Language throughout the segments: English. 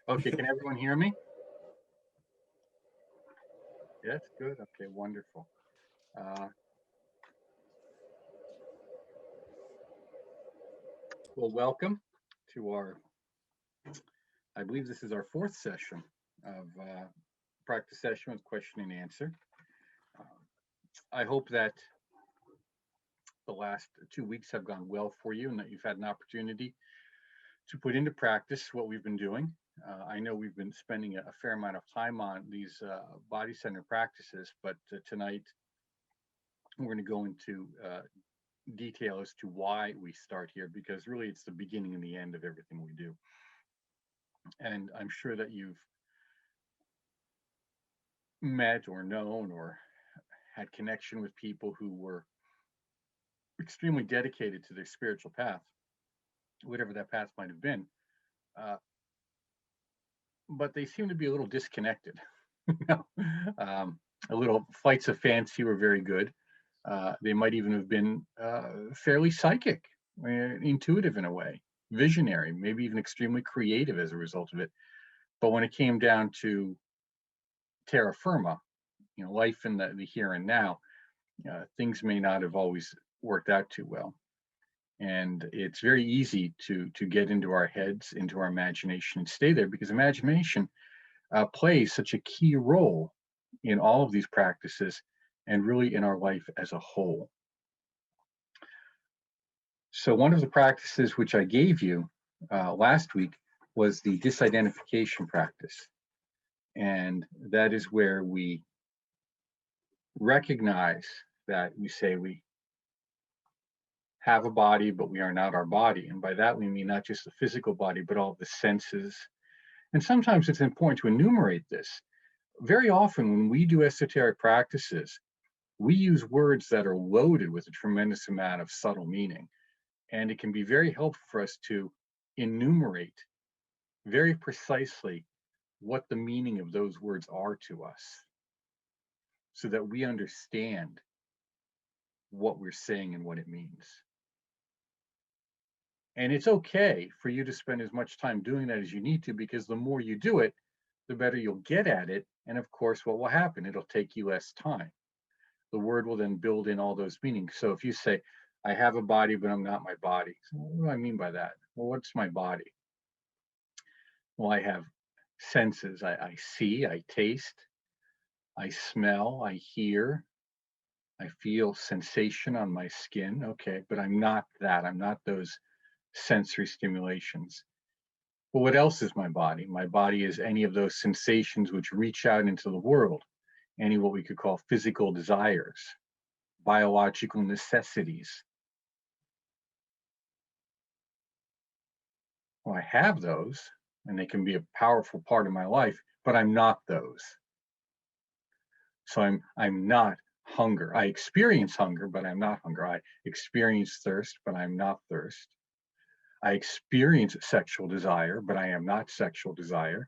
Okay, can everyone hear me? Yes, good. Okay, wonderful. Uh, well, welcome to I believe this is our fourth session of practice session with question and answer. Uh, I hope that the last 2 weeks have gone well for you and that you've had an opportunity to put into practice what we've been doing. I know we've been spending a fair amount of time on these body center practices, but tonight we're going to go into detail as to why we start here, because really it's the beginning and the end of everything we do. And I'm sure that you've met or known or had connection with people who were extremely dedicated to their spiritual path, whatever that path might have been. Uh, but they seem to be a little disconnected. A little flights of fancy were very good. They might even have been fairly psychic, intuitive in a way, visionary, maybe even extremely creative as a result of it. But when it came down to terra firma, life in the here and now, things may not have always worked out too well. And it's very easy to get into our heads, into our imagination, and stay there, because imagination plays such a key role in all of these practices and really in our life as a whole. So one of the practices which I gave you last week was the disidentification practice. And that is where we recognize that we say we have a body, but we are not our body. And by that, we mean not just the physical body, but all the senses. And sometimes it's important to enumerate this. Very often when we do esoteric practices, we use words that are loaded with a tremendous amount of subtle meaning. And it can be very helpful for us to enumerate very precisely what the meaning of those words are to us, so that we understand what we're saying and what it means. And it's okay for you to spend as much time doing that as you need to, because the more you do it, the better you'll get at it. And of course, what will happen? It'll take you less time. The word will then build in all those meanings. So if you say, I have a body, but I'm not my body. So what do I mean by that? Well, what's my body? Well, I have senses. I see, I taste, I smell, I hear, I feel sensation on my skin. Okay, but I'm not that. I'm not those sensory stimulations. Well, what else is my body? My body is any of those sensations which reach out into the world, any what we could call physical desires, biological necessities. Well, I have those, and they can be a powerful part of my life, but I'm not those. So I'm not hunger. I experience hunger, but I'm not hunger. I experience thirst, but I'm not thirst. I experience sexual desire, but I am not sexual desire.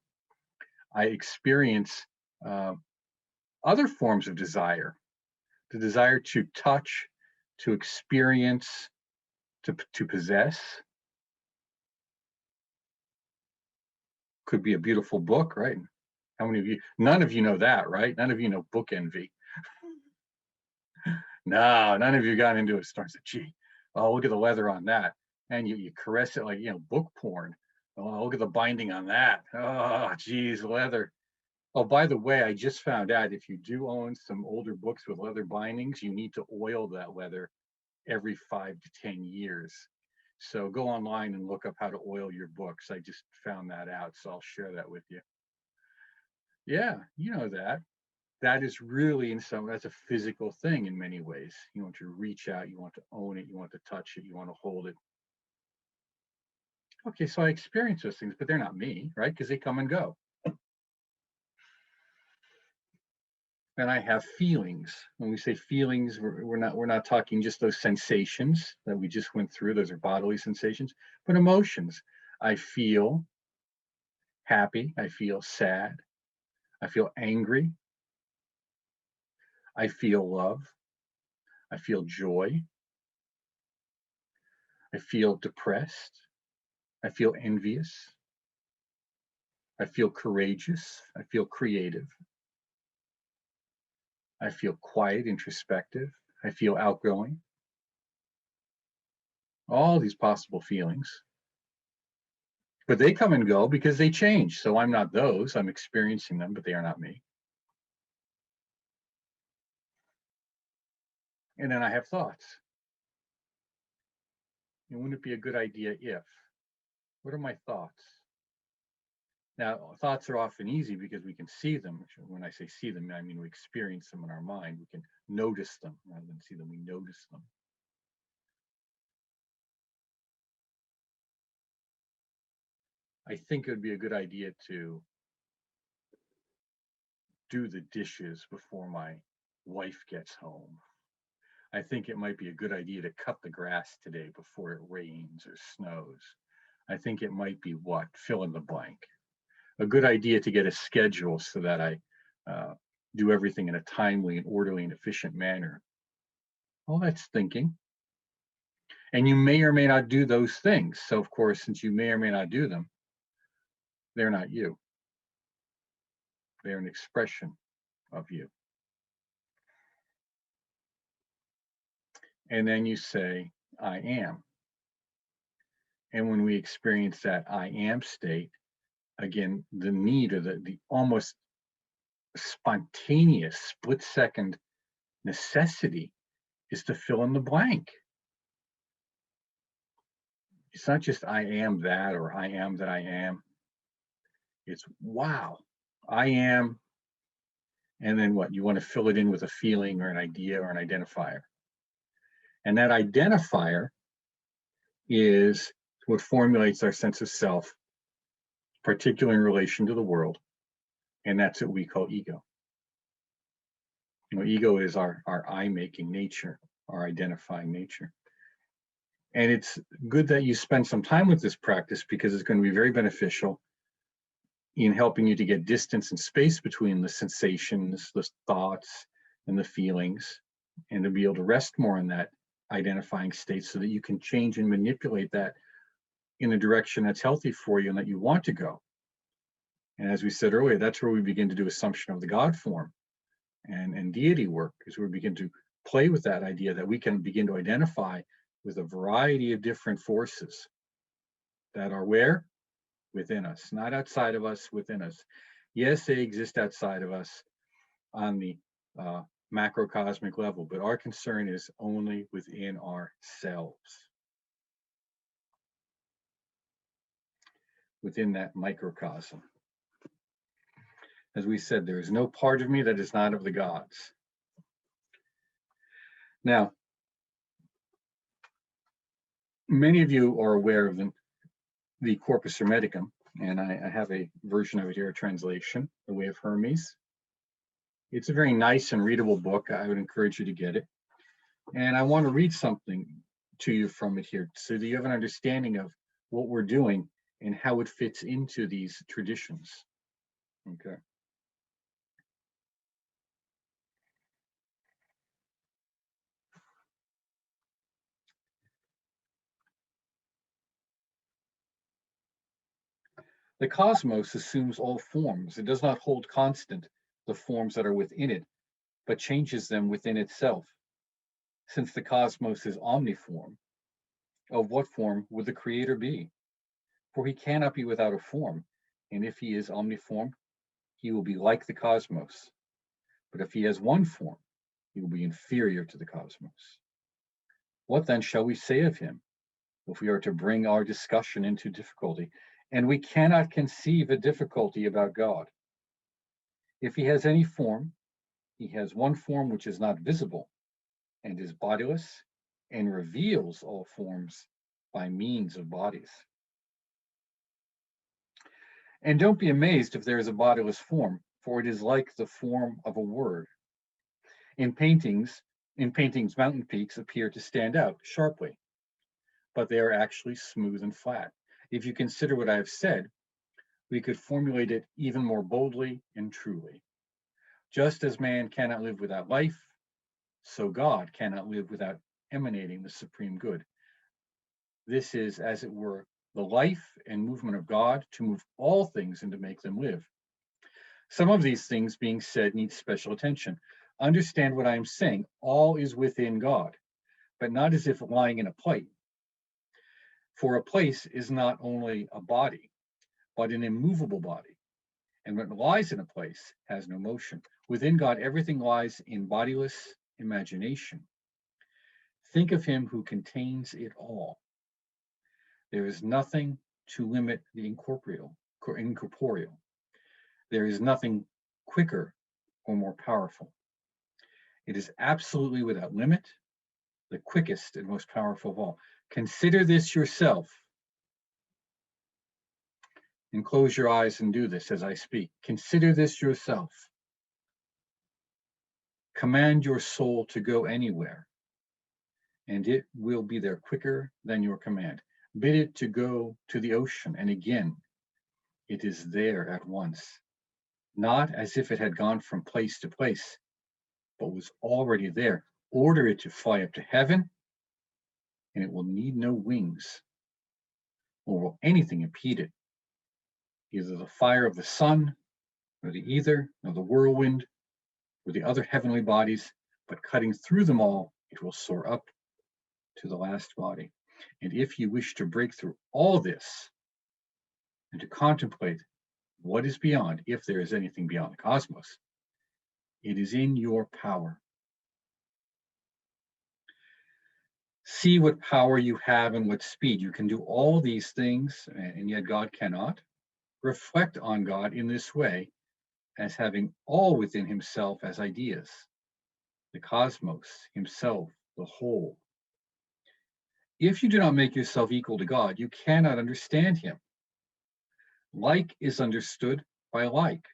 I experience uh, other forms of desire, the desire to touch, to experience, to possess. Could be a beautiful book, right? How many of you? None of you know that, right? None of you know book envy. No, none of you got into a store and said, gee, oh, look at the leather on that. And you caress it like, book porn. Oh, look at the binding on that. Oh, geez, leather. Oh, by the way, I just found out if you do own some older books with leather bindings, you need to oil that leather every 5 to 10 years. So go online and look up how to oil your books. I just found that out, so I'll share that with you. Yeah, you know that. That is really that's a physical thing in many ways. You want to reach out, you want to own it, you want to touch it, you want to hold it. Okay, so I experience those things, but they're not me, right? Because they come and go. And I have feelings. When we say feelings, we're not talking just those sensations that we just went through. Those are bodily sensations, but emotions. I feel happy. I feel sad. I feel angry. I feel love. I feel joy. I feel depressed. I feel envious. I feel courageous. I feel creative. I feel quiet, introspective. I feel outgoing. All these possible feelings. But they come and go because they change. So I'm not those. I'm experiencing them, but they are not me. And then I have thoughts. And wouldn't it be a good idea if? What are my thoughts? Now, thoughts are often easy because we can see them. When I say see them, I mean we experience them in our mind. We can notice them rather than see them, we notice them. I think it would be a good idea to do the dishes before my wife gets home. I think it might be a good idea to cut the grass today before it rains or snows. I think it might be what? Fill in the blank. A good idea to get a schedule so that I do everything in a timely and orderly and efficient manner. Well, that's thinking. And you may or may not do those things. So, of course, since you may or may not do them, they're not you. They're an expression of you. And then you say, I am. And when we experience that I am state, again, the need or the almost spontaneous split-second necessity is to fill in the blank. It's not just I am that or I am that I am. It's wow, I am. And then what? You want to fill it in with a feeling or an idea or an identifier. And that identifier is what formulates our sense of self, particularly in relation to the world. And that's what we call ego. Ego is our I-making nature, our identifying nature. And it's good that you spend some time with this practice because it's going to be very beneficial in helping you to get distance and space between the sensations, the thoughts, and the feelings, and to be able to rest more in that identifying state so that you can change and manipulate that in a direction that's healthy for you and that you want to go. And as we said earlier, that's where we begin to do assumption of the God form and deity work, is where we begin to play with that idea that we can begin to identify with a variety of different forces that are where? Within us, not outside of us, within us. Yes, they exist outside of us on the macrocosmic level, but our concern is only within ourselves, within that microcosm. As we said, there is no part of me that is not of the gods. Now, many of you are aware of the Corpus Hermeticum, and I have a version of it here, a translation, The Way of Hermes. It's a very nice and readable book. I would encourage you to get it. And I want to read something to you from it here so that you have an understanding of what we're doing and how it fits into these traditions. Okay. The cosmos assumes all forms. It does not hold constant the forms that are within it, but changes them within itself. Since the cosmos is omniform, of what form would the Creator be? For he cannot be without a form, and if he is omniform, he will be like the cosmos. But if he has one form, he will be inferior to the cosmos. What then shall we say of him, if we are to bring our discussion into difficulty? And we cannot conceive a difficulty about God. If he has any form, he has one form which is not visible, and is bodiless, and reveals all forms by means of bodies. And don't be amazed if there is a bodiless form, for it is like the form of a word. In paintings, mountain peaks appear to stand out sharply, but they are actually smooth and flat. If you consider what I have said, we could formulate it even more boldly and truly. Just as man cannot live without life, so God cannot live without emanating the supreme good. This is, as it were, the life and movement of God to move all things and to make them live. Some of these things being said need special attention. Understand what I am saying. All is within God, but not as if lying in a plate. For a place is not only a body, but an immovable body. And what lies in a place has no motion. Within God, everything lies in bodiless imagination. Think of him who contains it all. There is nothing to limit the incorporeal. There is nothing quicker or more powerful. It is absolutely without limit, the quickest and most powerful of all. Consider this yourself. And close your eyes and do this as I speak. Consider this yourself. Command your soul to go anywhere, and it will be there quicker than your command. Bid it to go to the ocean, and again, it is there at once, not as if it had gone from place to place, but was already there. Order it to fly up to heaven, and it will need no wings, nor will anything impede it, either the fire of the sun, nor the ether, nor the whirlwind, or the other heavenly bodies, but cutting through them all, it will soar up to the last body. And if you wish to break through all this and to contemplate what is beyond, if there is anything beyond the cosmos, it is in your power. See what power you have and what speed. You can do all these things, and yet God cannot. Reflect on God in this way, as having all within himself as ideas, the cosmos, himself, the whole. If you do not make yourself equal to God, you cannot understand him. Like is understood by like.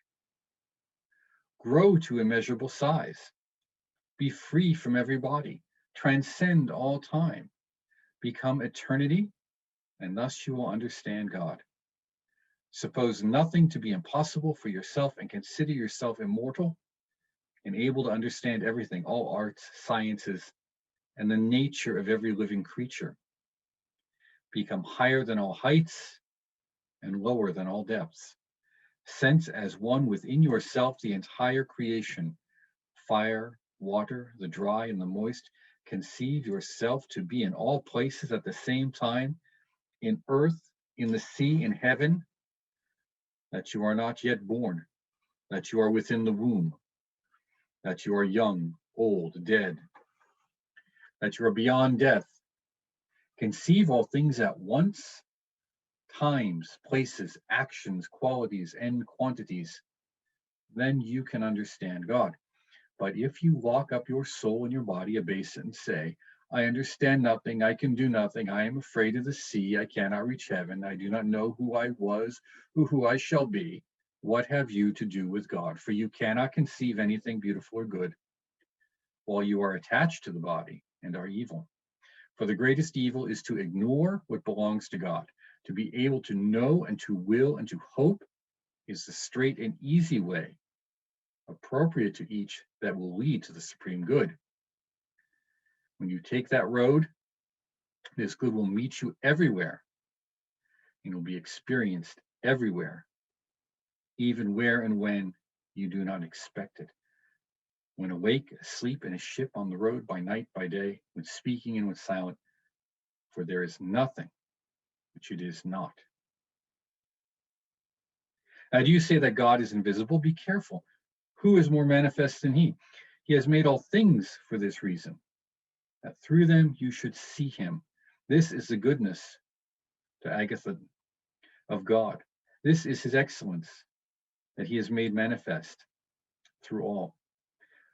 Grow to immeasurable size. Be free from every body. Transcend all time. Become eternity, and thus you will understand God. Suppose nothing to be impossible for yourself and consider yourself immortal and able to understand everything, all arts, sciences, and the nature of every living creature. Become higher than all heights and lower than all depths. Sense as one within yourself the entire creation, fire, water, the dry and the moist. Conceive yourself to be in all places at the same time, in earth, in the sea, in heaven, that you are not yet born, that you are within the womb, that you are young, old, dead, that you are beyond death. Conceive all things at once, times, places, actions, qualities, and quantities. Then you can understand God. But if you lock up your soul in your body, abase it, and say, I understand nothing, I can do nothing, I am afraid of the sea, I cannot reach heaven, I do not know who I was, who I shall be, what have you to do with God? For you cannot conceive anything beautiful or good while you are attached to the body and are evil. For the greatest evil is to ignore what belongs to God. To be able to know and to will and to hope is the straight and easy way, appropriate to each, that will lead to the supreme good. When you take that road, this good will meet you everywhere and will be experienced everywhere, even where and when you do not expect it. When awake, asleep, in a ship, on the road, by night, by day, when speaking and when silent, for there is nothing which it is not. Now, do you say that God is invisible? Be careful. Who is more manifest than he? He has made all things for this reason, that through them you should see him. This is the goodness, to Agatha, of God. This is his excellence, that he has made manifest through all.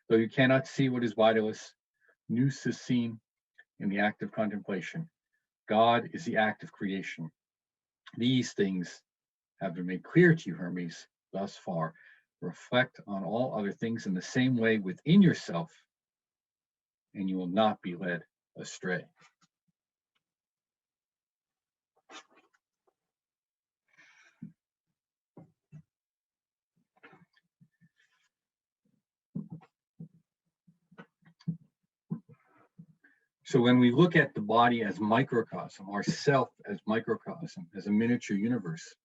Though you cannot see what is vitalious, nous is seen in the act of contemplation. God is the act of creation. These things have been made clear to you, Hermes, thus far. Reflect on all other things in the same way within yourself, and you will not be led astray. So when we look at the body as microcosm, our self as microcosm, as a miniature universe,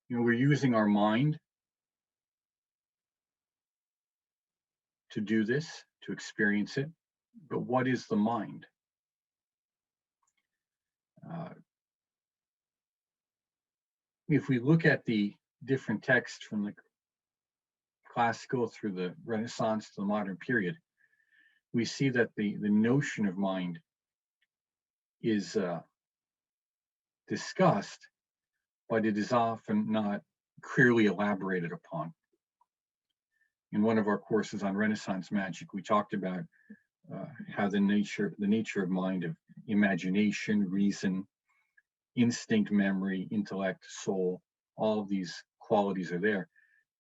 we're using our mind to do this, to experience it. But what is the mind? If we look at the different texts from the classical through the Renaissance to the modern period, we see that the notion of mind is discussed, but it is often not clearly elaborated upon. In one of our courses on Renaissance magic, we talked about how the nature of mind, of imagination, reason, instinct, memory, intellect, soul, all of these qualities are there,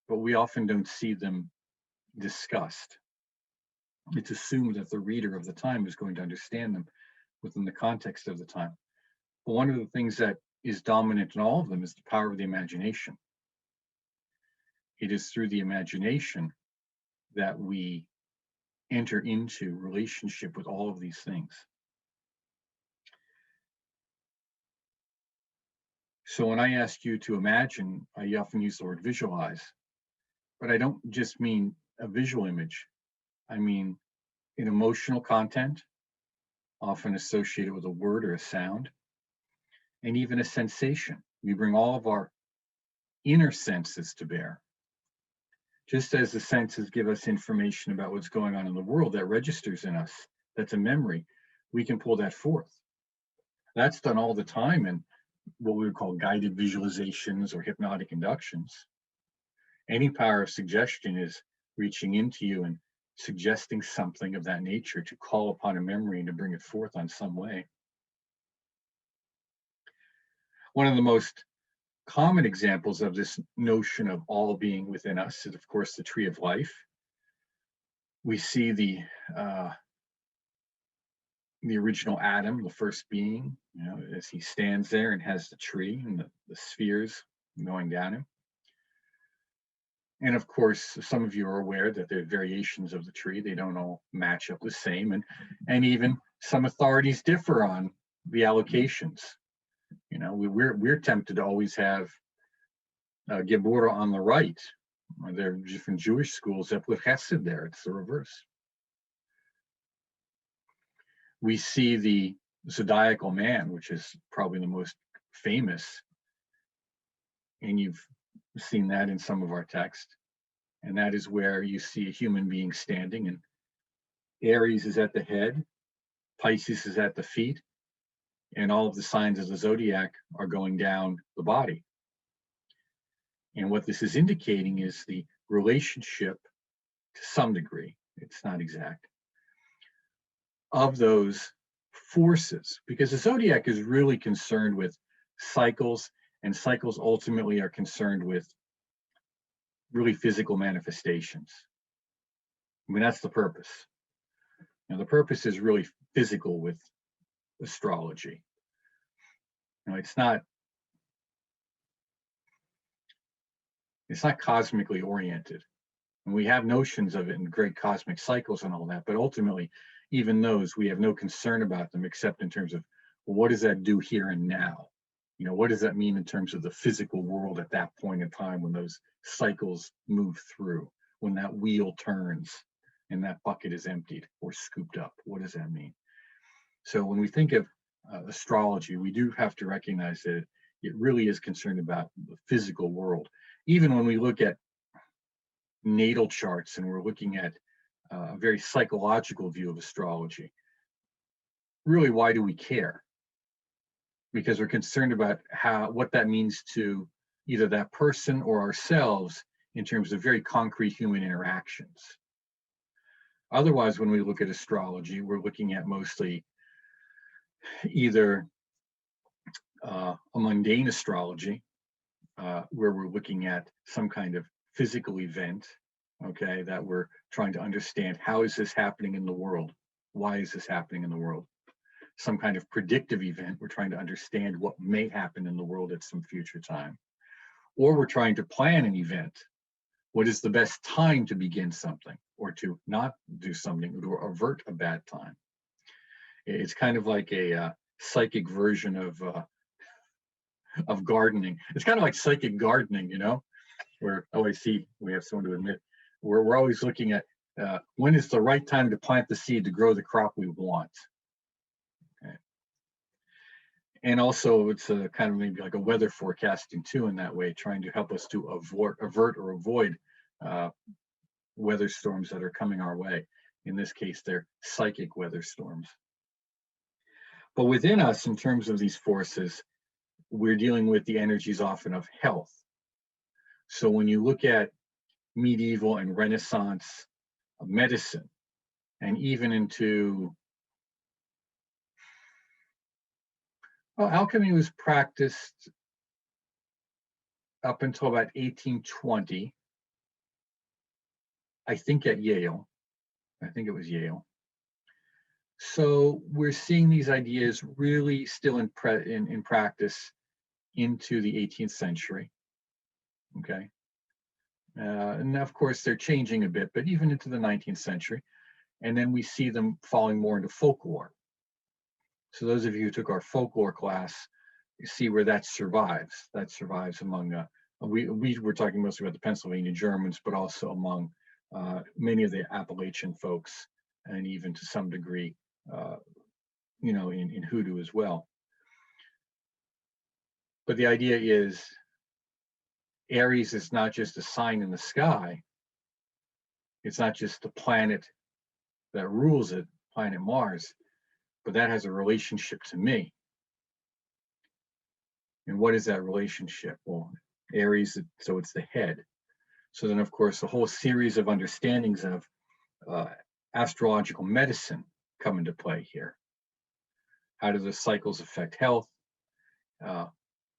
but we often don't see them discussed. It's assumed that the reader of the time is going to understand them within the context of the time. But one of the things that is dominant in all of them is the power of the imagination. It is through the imagination that we enter into relationship with all of these things. So when I ask you to imagine, I often use the word visualize, but I don't just mean a visual image. I mean an emotional content, often associated with a word or a sound, and even a sensation. We bring all of our inner senses to bear. Just as the senses give us information about what's going on in the world that registers in us, that's a memory, we can pull that forth. That's done all the time in what we would call guided visualizations or hypnotic inductions. Any power of suggestion is reaching into you and suggesting something of that nature to call upon a memory and to bring it forth on some way. One of the most common examples of this notion of all being within us is, of course, the tree of life. We see the original Adam, the first being, as he stands there and has the tree and the spheres going down him. And of course, some of you are aware that there are variations of the tree. They don't all match up the same. And even some authorities differ on the allocations. We're tempted to always have Geburah on the right. There are different Jewish schools that put Chesed there. It's the reverse. We see the zodiacal man, which is probably the most famous, and you've seen that in some of our text, and that is where you see a human being standing, and Aries is at the head, Pisces is at the feet, and all of the signs of the zodiac are going down the body. And what this is indicating is the relationship, to some degree, it's not exact, of those forces, because the zodiac is really concerned with cycles, and cycles ultimately are concerned with really physical manifestations. I mean, that's the purpose. The purpose is really physical with astrology. It's not cosmically oriented. And we have notions of it in great cosmic cycles and all that, but ultimately, even those, we have no concern about them except in terms of, well, what does that do here and now? What does that mean in terms of the physical world at that point in time when those cycles move through, when that wheel turns and that bucket is emptied or scooped up? What does that mean? So when we think of astrology, we do have to recognize that it really is concerned about the physical world. Even when we look at natal charts and we're looking at a very psychological view of astrology, really, why do we care? Because we're concerned about what that means to either that person or ourselves in terms of very concrete human interactions. Otherwise, when we look at astrology, we're looking at mostly either a mundane astrology, where we're looking at some kind of physical event, okay, that we're trying to understand, how is this happening in the world? Why is this happening in the world? Some kind of predictive event, we're trying to understand what may happen in the world at some future time. Or we're trying to plan an event. What is the best time to begin something or to not do something or to avert a bad time? It's kind of like a psychic version of gardening. It's kind of like psychic gardening, you know, where, oh, I see we have someone to admit. We're always looking at when is the right time to plant the seed to grow the crop we want. Okay. And also it's a kind of maybe like a weather forecasting too, in that way, trying to help us to avert or avoid weather storms that are coming our way. In this case, they're psychic weather storms. But within us, in terms of these forces, we're dealing with the energies often of health. So when you look at medieval and Renaissance medicine, and even into, well, alchemy was practiced up until about 1820, I think at Yale. I think it was Yale. So we're seeing these ideas really still in practice into the 18th century. Okay. And of course, they're changing a bit, but even into the 19th century. And then we see them falling more into folklore. So those of you who took our folklore class, you see where that survives. That survives among, we were talking mostly about the Pennsylvania Germans, but also among many of the Appalachian folks, and even to some degree, you know, in Hoodoo as well. But the idea is Aries is not just a sign in the sky. It's not just the planet that rules it, planet Mars, but that has a relationship to me. And what is that relationship? Well, Aries, so it's the head. So then, of course, a whole series of understandings of astrological medicine come into play here. How do the cycles affect health?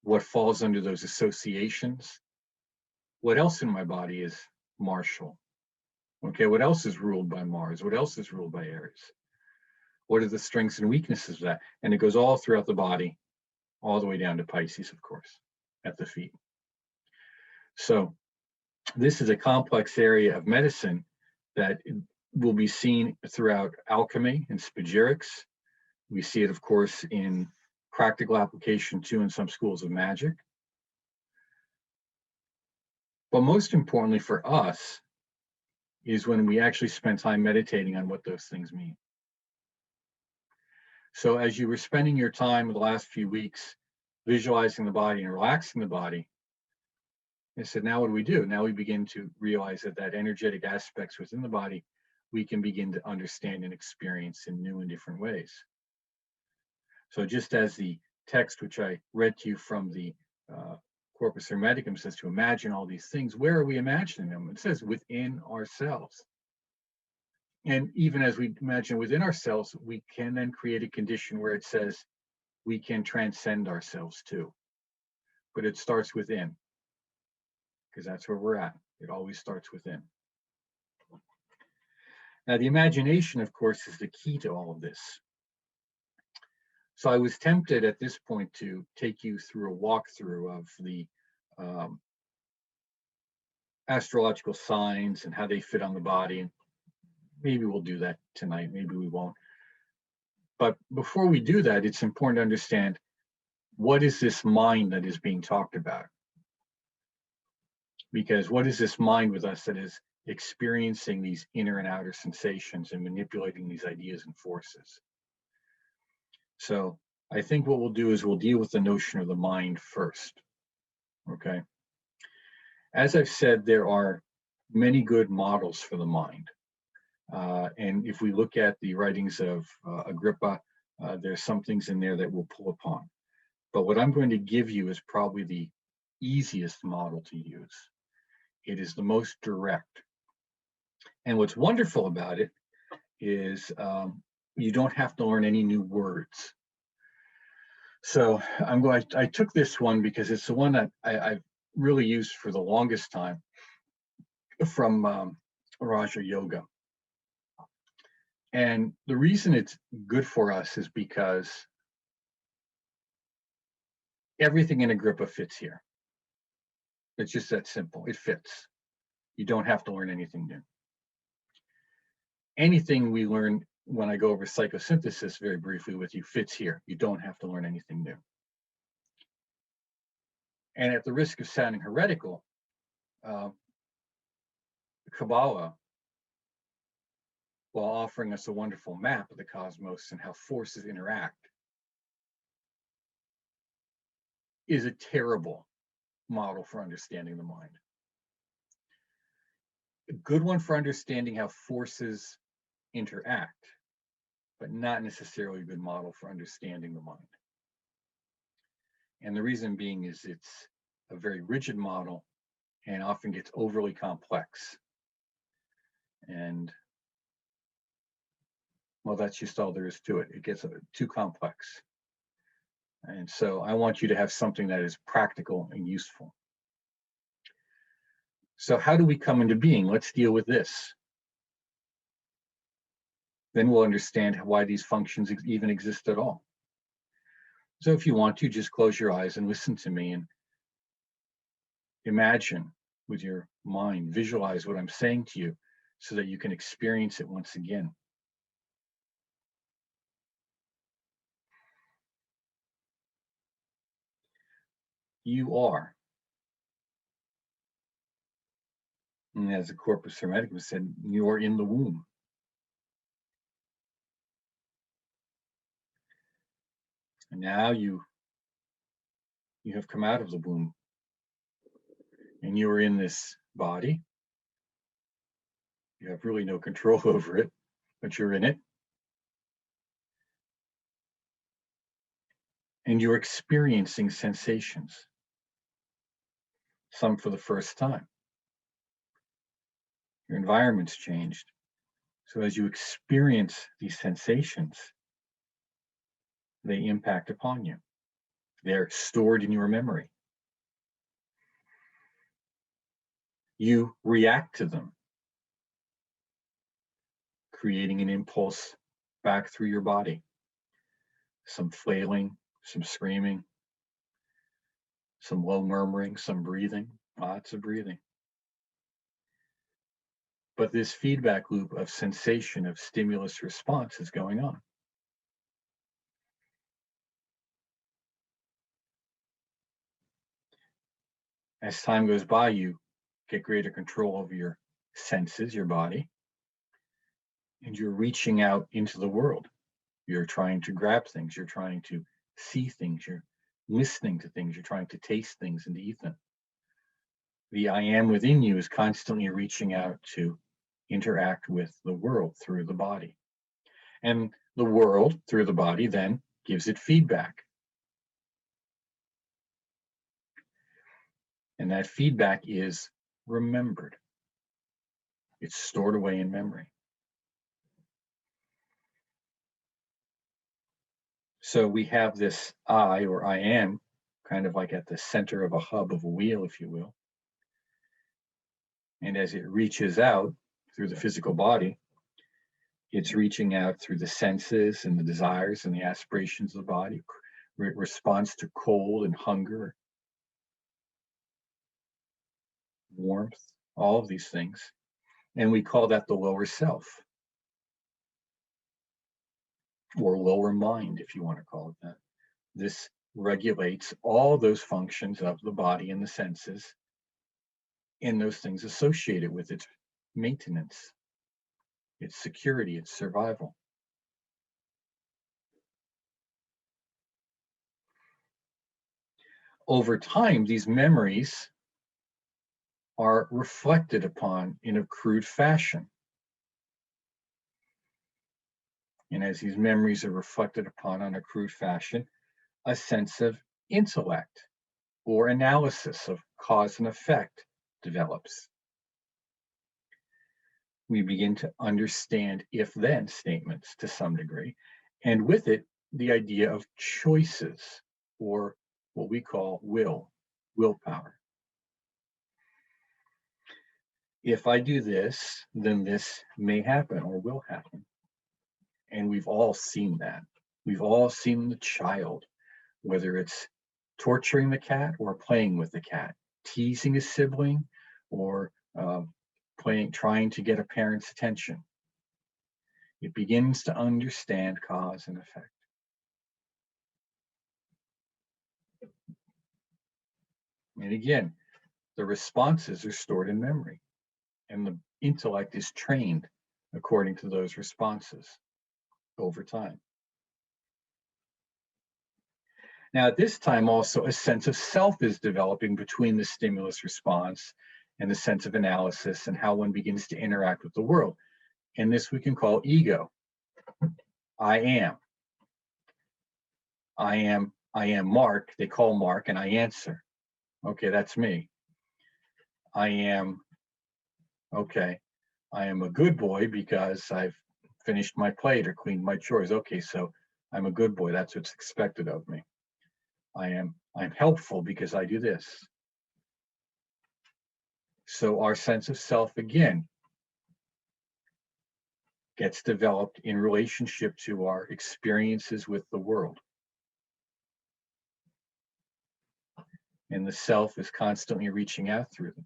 What falls under those associations? What else in my body is martial? Okay, what else is ruled by Mars? What else is ruled by Aries? What are the strengths and weaknesses of that? And it goes all throughout the body, all the way down to Pisces, of course, at the feet. So this is a complex area of medicine that will be seen throughout alchemy and spagyrics. We see it, of course, in practical application too in some schools of magic. But most importantly for us is when we actually spend time meditating on what those things mean. So as you were spending your time the last few weeks visualizing the body and relaxing the body, I said, now what do we do? Now we begin to realize that energetic aspects within the body, we can begin to understand and experience in new and different ways. So just as the text which I read to you from the Corpus Hermeticum says to imagine all these things, where are we imagining them? It says within ourselves. And even as we imagine within ourselves, we can then create a condition where it says we can transcend ourselves too. But it starts within, because that's where we're at. It always starts within. Now, the imagination, of course, is the key to all of this. So I was tempted at this point to take you through a walkthrough of the astrological signs and how they fit on the body. Maybe we'll do that tonight, maybe we won't. But before we do that, it's important to understand, what is this mind that is being talked about? Because what is this mind with us that is experiencing these inner and outer sensations and manipulating these ideas and forces? So I think what we'll do is we'll deal with the notion of the mind first, okay? As I've said, there are many good models for the mind. And if we look at the writings of Agrippa, there's some things in there that we'll pull upon. But what I'm going to give you is probably the easiest model to use. It is the most direct. And what's wonderful about it is you don't have to learn any new words. So I took this one because it's the one that I've really used for the longest time from Raja Yoga. And the reason it's good for us is because everything in Agrippa fits here. It's just that simple. It fits. You don't have to learn anything new. Anything we learn when I go over psychosynthesis very briefly with you fits here. You don't have to learn anything new. And at the risk of sounding heretical, Kabbalah, while offering us a wonderful map of the cosmos and how forces interact, is a terrible model for understanding the mind. A good one for understanding how forces interact, but not necessarily a good model for understanding the mind. And the reason being is it's a very rigid model and often gets overly complex. And well, that's just all there is to it. It gets too complex. And so I want you to have something that is practical and useful. So how do we come into being? Let's deal with this. Then we'll understand why these functions even exist at all. So if you want to, just close your eyes and listen to me and imagine with your mind, visualize what I'm saying to you so that you can experience it once again. You are, and as the Corpus Hermeticum said, you are in the womb. And now you have come out of the womb and you are in this body. You have really no control over it, but you're in it. And you're experiencing sensations, some for the first time. Your environment's changed. So as you experience these sensations, they impact upon you. They're stored in your memory. You react to them, creating an impulse back through your body. Some flailing, some screaming, some low murmuring, some breathing, lots of breathing. But this feedback loop of sensation, of stimulus response is going on. As time goes by, you get greater control over your senses, your body, and you're reaching out into the world. You're trying to grab things, you're trying to see things, you're listening to things, you're trying to taste things and to eat them. The I am within you is constantly reaching out to interact with the world through the body. And the world through the body then gives it feedback. And that feedback is remembered. It's stored away in memory. So we have this I, or I am, kind of like at the center of a hub of a wheel, if you will. And as it reaches out through the physical body, it's reaching out through the senses and the desires and the aspirations of the body. It responds to cold and hunger, warmth, all of these things. And we call that the lower self, or lower mind, if you want to call it that. This regulates all those functions of the body and the senses and those things associated with its maintenance, its security, its survival. Over time, these memories are reflected upon in a crude fashion. And as these memories are reflected upon on a crude fashion, a sense of intellect or analysis of cause and effect develops. We begin to understand if-then statements to some degree, and with it, the idea of choices, or what we call willpower. If I do this, then this may happen or will happen. And we've all seen that. We've all seen the child, whether it's torturing the cat or playing with the cat, teasing a sibling or trying to get a parent's attention. It begins to understand cause and effect. And again, the responses are stored in memory, and the intellect is trained according to those responses over time. Now, at this time, also, a sense of self is developing between the stimulus response and the sense of analysis and how one begins to interact with the world. And this we can call ego. I am. I am Mark. They call Mark, and I answer. Okay, that's me. I am, okay, I am a good boy because I've finished my plate or cleaned my chores. Okay, so I'm a good boy. That's what's expected of me. I'm helpful because I do this. So our sense of self, again, gets developed in relationship to our experiences with the world. And the self is constantly reaching out through them.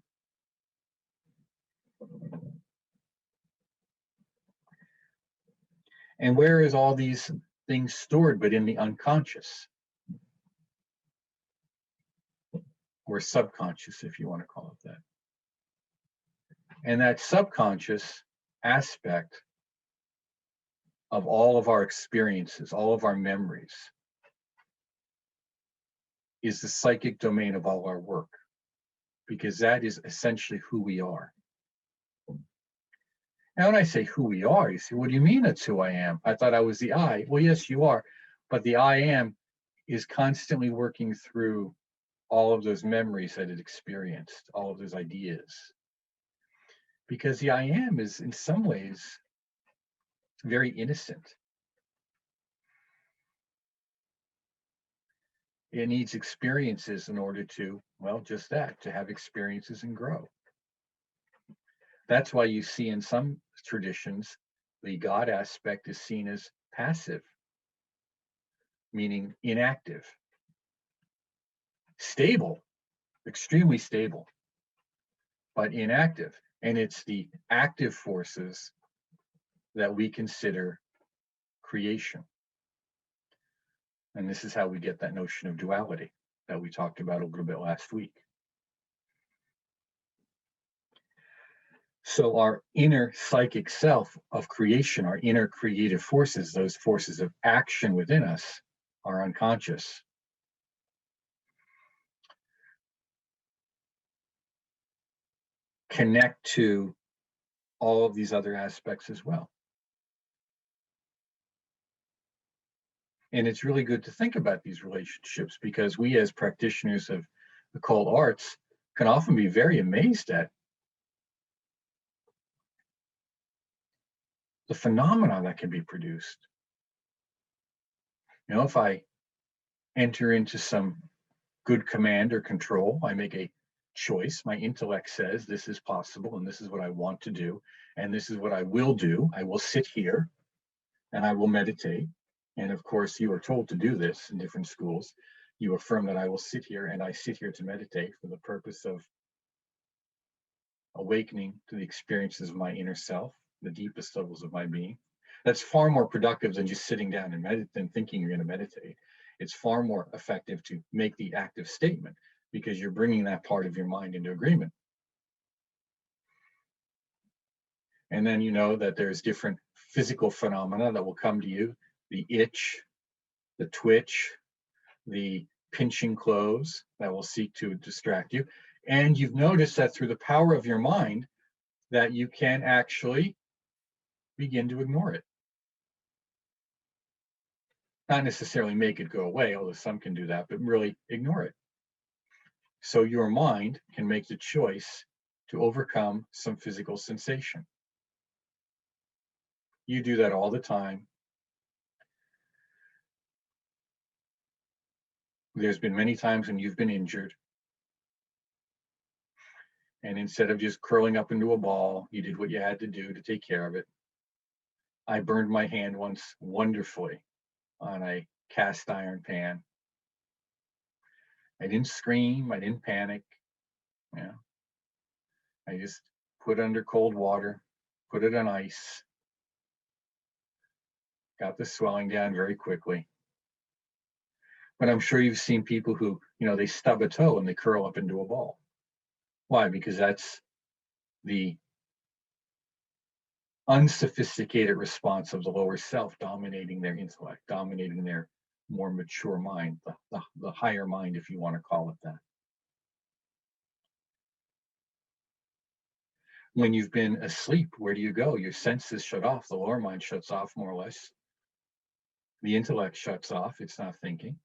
And where is all these things stored but in the unconscious? Or subconscious, if you want to call it that. And that subconscious aspect of all of our experiences, all of our memories, is the psychic domain of all our work, because that is essentially who we are. Now, when I say who we are, you say, what do you mean that's who I am? I thought I was the I. Well, yes, you are, but the I am is constantly working through all of those memories that it experienced, all of those ideas. Because the I am is in some ways very innocent. It needs experiences in order to, well, just that, to have experiences and grow. That's why you see in some traditions, the God aspect is seen as passive, meaning inactive, stable, extremely stable, but inactive. And it's the active forces that we consider creation. And this is how we get that notion of duality that we talked about a little bit last week. So our inner psychic self of creation, our inner creative forces, those forces of action within us, are unconscious. Connect to all of these other aspects as well. And it's really good to think about these relationships, because we as practitioners of occult arts can often be very amazed at the phenomena that can be produced. You know, if I enter into some good command or control, I make a choice. My intellect says this is possible and this is what I want to do and this is what I will do. I will sit here and I will meditate. And of course, you are told to do this in different schools. You affirm that I will sit here and I sit here to meditate for the purpose of awakening to the experiences of my inner self, the deepest levels of my being. That's far more productive than just sitting down and than thinking you're going to meditate. It's far more effective to make the active statement, because you're bringing that part of your mind into agreement. And then you know that there's different physical phenomena that will come to you: the itch, the twitch, the pinching clothes that will seek to distract you. And you've noticed that through the power of your mind, that you can actually begin to ignore it. Not necessarily make it go away, although some can do that, but really ignore it. So your mind can make the choice to overcome some physical sensation. You do that all the time. There's been many times when you've been injured, and instead of just curling up into a ball, you did what you had to do to take care of it. I burned my hand once wonderfully on a cast iron pan. I didn't scream, I didn't panic. Yeah. I just put it under cold water, put it on ice, got the swelling down very quickly. But I'm sure you've seen people who, they stub a toe and they curl up into a ball. Why? Because that's the unsophisticated response of the lower self dominating their intellect, dominating their more mature mind, the higher mind, if you want to call it that. When you've been asleep, where do you go? Your senses shut off. The lower mind shuts off, more or less. The intellect shuts off. It's not thinking.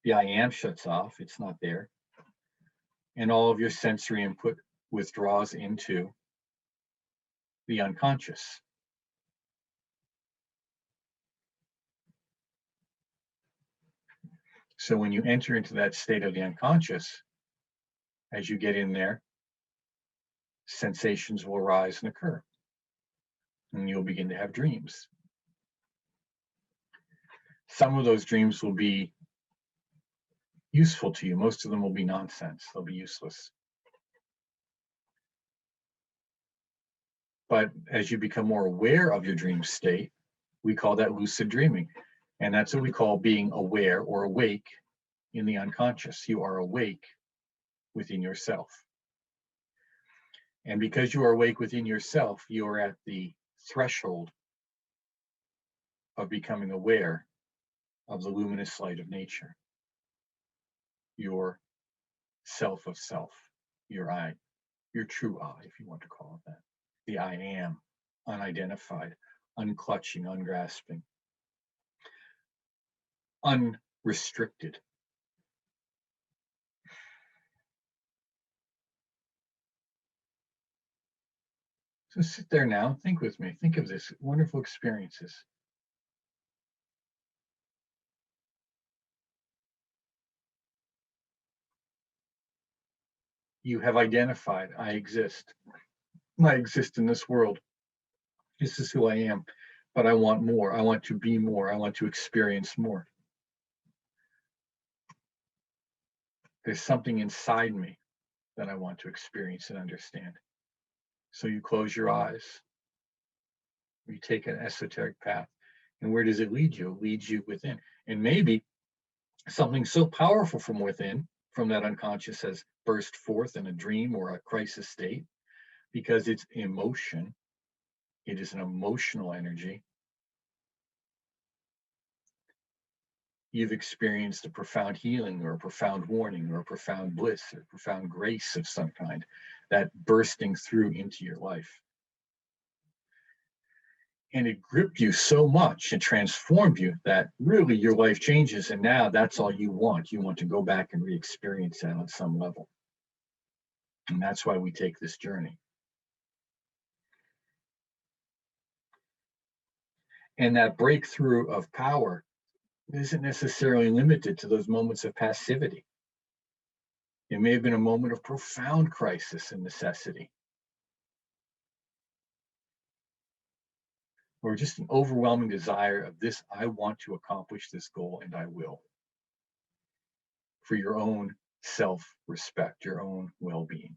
The I am shuts off. It's not there. And all of your sensory input withdraws into the unconscious. So when you enter into that state of the unconscious, as you get in there, sensations will arise and occur. And you'll begin to have dreams. Some of those dreams will be useful to you. Most of them will be nonsense. They'll be useless. But as you become more aware of your dream state, we call that lucid dreaming. And that's what we call being aware or awake in the unconscious. You are awake within yourself. And because you are awake within yourself, you are at the threshold of becoming aware of the luminous light of nature. Your self of self, your I, your true I, if you want to call it that. The I am, unidentified, unclutching, ungrasping, unrestricted. So sit there now, think with me, think of this wonderful experiences. You have identified, I exist. I exist in this world. This is who I am, but I want more. I want to be more. I want to experience more. There's something inside me that I want to experience and understand. So you close your eyes, you take an esoteric path, and where does it lead you? It leads you within. And maybe something so powerful from within, from that unconscious, has burst forth in a dream or a crisis state, because it's emotion. It is an emotional energy. You've experienced a profound healing or a profound warning or a profound bliss or a profound grace of some kind, that bursting through into your life. And it gripped you so much and transformed you that really your life changes. And now that's all you want. You want to go back and re-experience that on some level. And that's why we take this journey. And that breakthrough of power isn't necessarily limited to those moments of passivity. It may have been a moment of profound crisis and necessity, or just an overwhelming desire of this, I want to accomplish this goal and I will, for your own self-respect, your own well-being.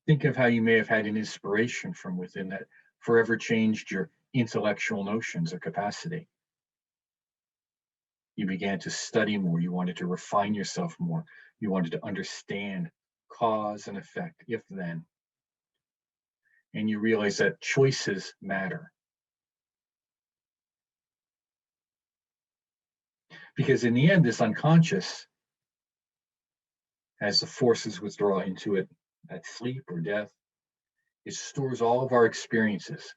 Think of how you may have had an inspiration from within that forever changed your intellectual notions or capacity. You began to study more. You wanted to refine yourself more. You wanted to understand cause and effect, if then. And you realize that choices matter. Because in the end, this unconscious, as the forces withdraw into it at sleep or death, it stores all of our experiences.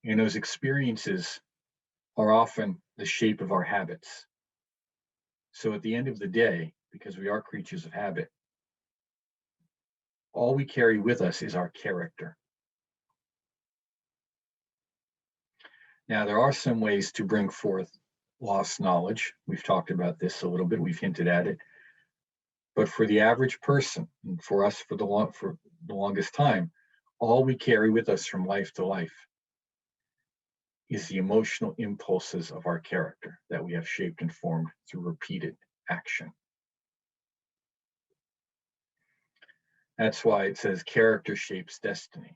And those experiences are often the shape of our habits. So at the end of the day, because we are creatures of habit, all we carry with us is our character. Now, there are some ways to bring forth lost knowledge. We've talked about this a little bit, we've hinted at it. But for the average person, and for us for the longest time, all we carry with us from life to life is the emotional impulses of our character that we have shaped and formed through repeated action. That's why it says character shapes destiny.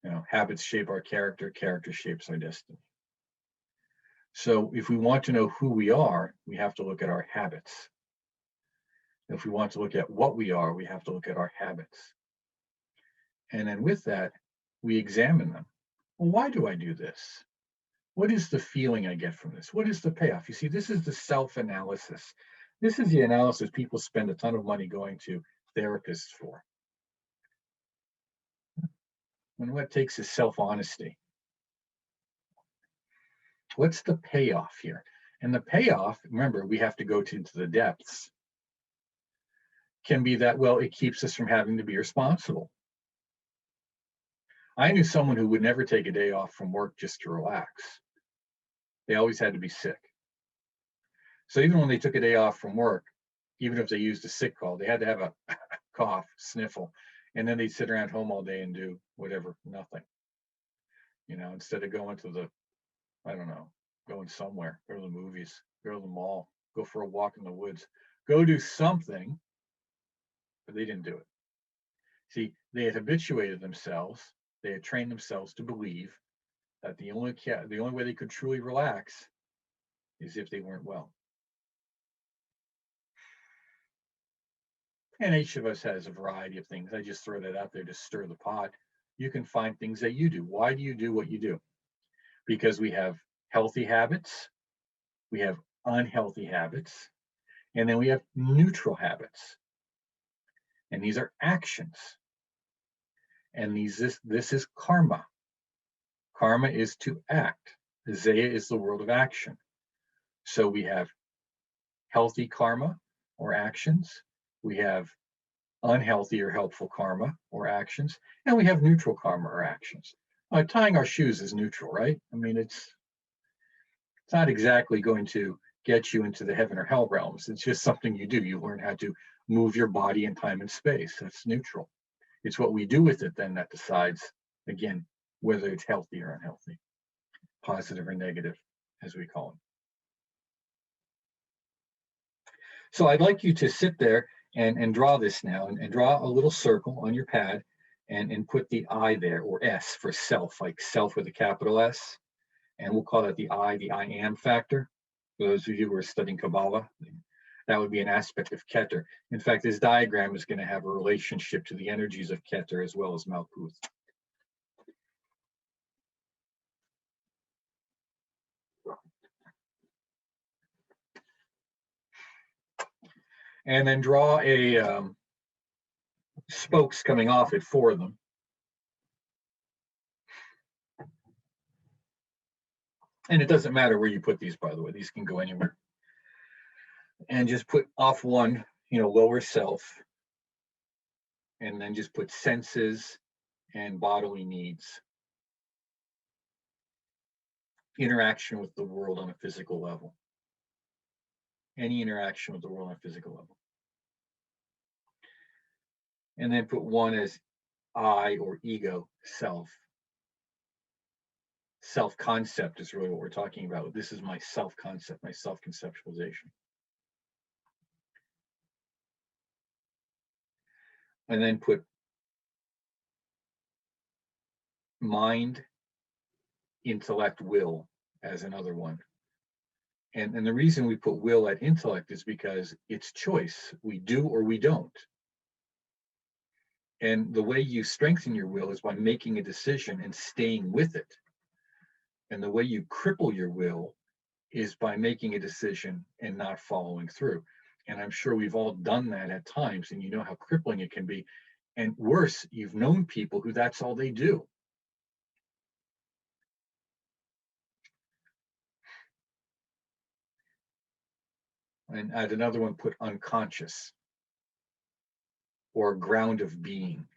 You know, habits shape our character, character shapes our destiny. So if we want to know who we are, we have to look at our habits. If we want to look at what we are, we have to look at our habits. And then with that, we examine them. Well, why do I do this? What is the feeling I get from this? What is the payoff? You see, this is the self-analysis. This is the analysis people spend a ton of money going to therapists for. And what it takes is self-honesty. What's the payoff here? And the payoff, remember, we have to go into the depths, can be that, well, it keeps us from having to be responsible. I knew someone who would never take a day off from work just to relax. They always had to be sick. So even when they took a day off from work, even if they used a sick call, they had to have a cough, sniffle, and then they'd sit around home all day and do whatever, nothing. You know, instead of going to the, I don't know, going somewhere, go to the movies, go to the mall, go for a walk in the woods, go do something, but they didn't do it. See, they had habituated themselves, they had trained themselves to believe that the only way they could truly relax is if they weren't well. And each of us has a variety of things. I just throw that out there to stir the pot. You can find things that you do. Why do you do what you do? Because we have healthy habits, we have unhealthy habits, and then we have neutral habits. And these are actions. And this is karma. Karma is to act. Zaya is the world of action. So we have healthy karma or actions. We have unhealthy or helpful karma or actions. And we have neutral karma or actions. Tying our shoes is neutral, right? I mean, it's not exactly going to get you into the heaven or hell realms. It's just something you do. You learn how to move your body in time and space. That's neutral. It's what we do with it then that decides, again, whether it's healthy or unhealthy, positive or negative, as we call it. So I'd like you to sit there and draw this now, and draw a little circle on your pad and put the I there, or S for self, like self with a capital S. And we'll call that the I am factor. For those of you who are studying Kabbalah, that would be an aspect of Keter. In fact, this diagram is going to have a relationship to the energies of Keter as well as Malkuth. And then draw a spokes coming off it for them. And it doesn't matter where you put these, by the way, these can go anywhere. And just put off one, lower self, and then just put senses and bodily needs. Interaction with the world on a physical level. Any interaction with the world on a physical level. And then put one as I or ego, self. Self-concept is really what we're talking about. This is my self-concept, my self-conceptualization. And then put mind, intellect, will as another one. And the reason we put will at intellect is because it's choice. We do or we don't. And the way you strengthen your will is by making a decision and staying with it. And the way you cripple your will is by making a decision and not following through. And I'm sure we've all done that at times, and you know how crippling it can be. And worse, you've known people who that's all they do. And add another one, put unconscious or ground of being.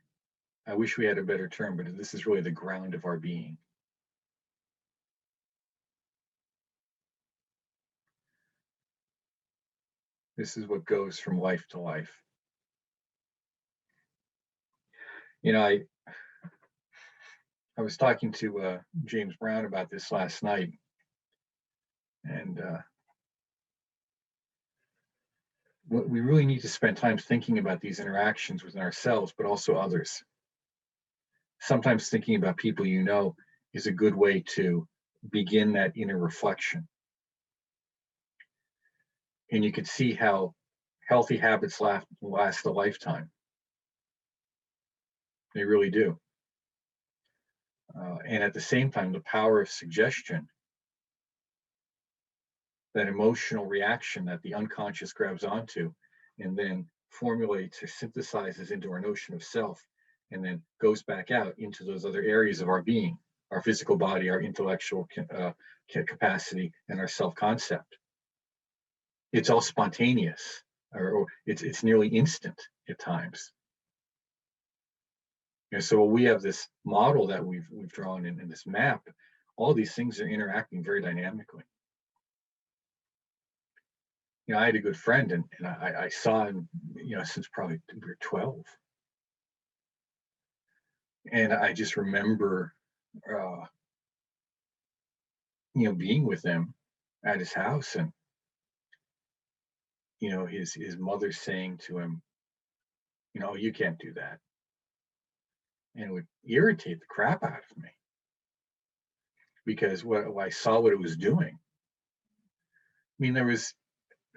I wish we had a better term, but this is really the ground of our being. This is what goes from life to life. I I was talking to James Brown about this last night, and we really need to spend time thinking about these interactions within ourselves, but also others. Sometimes thinking about people you know is a good way to begin that inner reflection. And you can see how healthy habits last a lifetime. They really do. And at the same time, the power of suggestion, that emotional reaction that the unconscious grabs onto and then formulates or synthesizes into our notion of self, and then goes back out into those other areas of our being, our physical body, our intellectual capacity, and our self-concept. It's all spontaneous, or it's nearly instant at times. So we have this model that we've drawn in this map. All these things are interacting very dynamically. I had a good friend, and I saw him, since probably we were 12. And I just remember, being with him at his house, and, his mother saying to him, you can't do that. And it would irritate the crap out of me, because I saw what it was doing. I mean, there was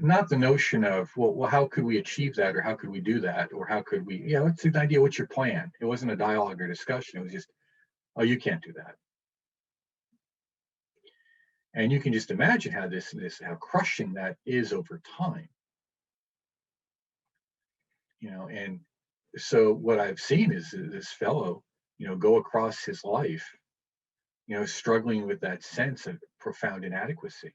not the notion of, well, how could we achieve that, or how could we do that, or how could we, it's an idea, what's your plan? It wasn't a dialogue or discussion. It was just, oh, you can't do that. And you can just imagine how how crushing that is over time. And so what I've seen is this fellow, go across his life, struggling with that sense of profound inadequacy,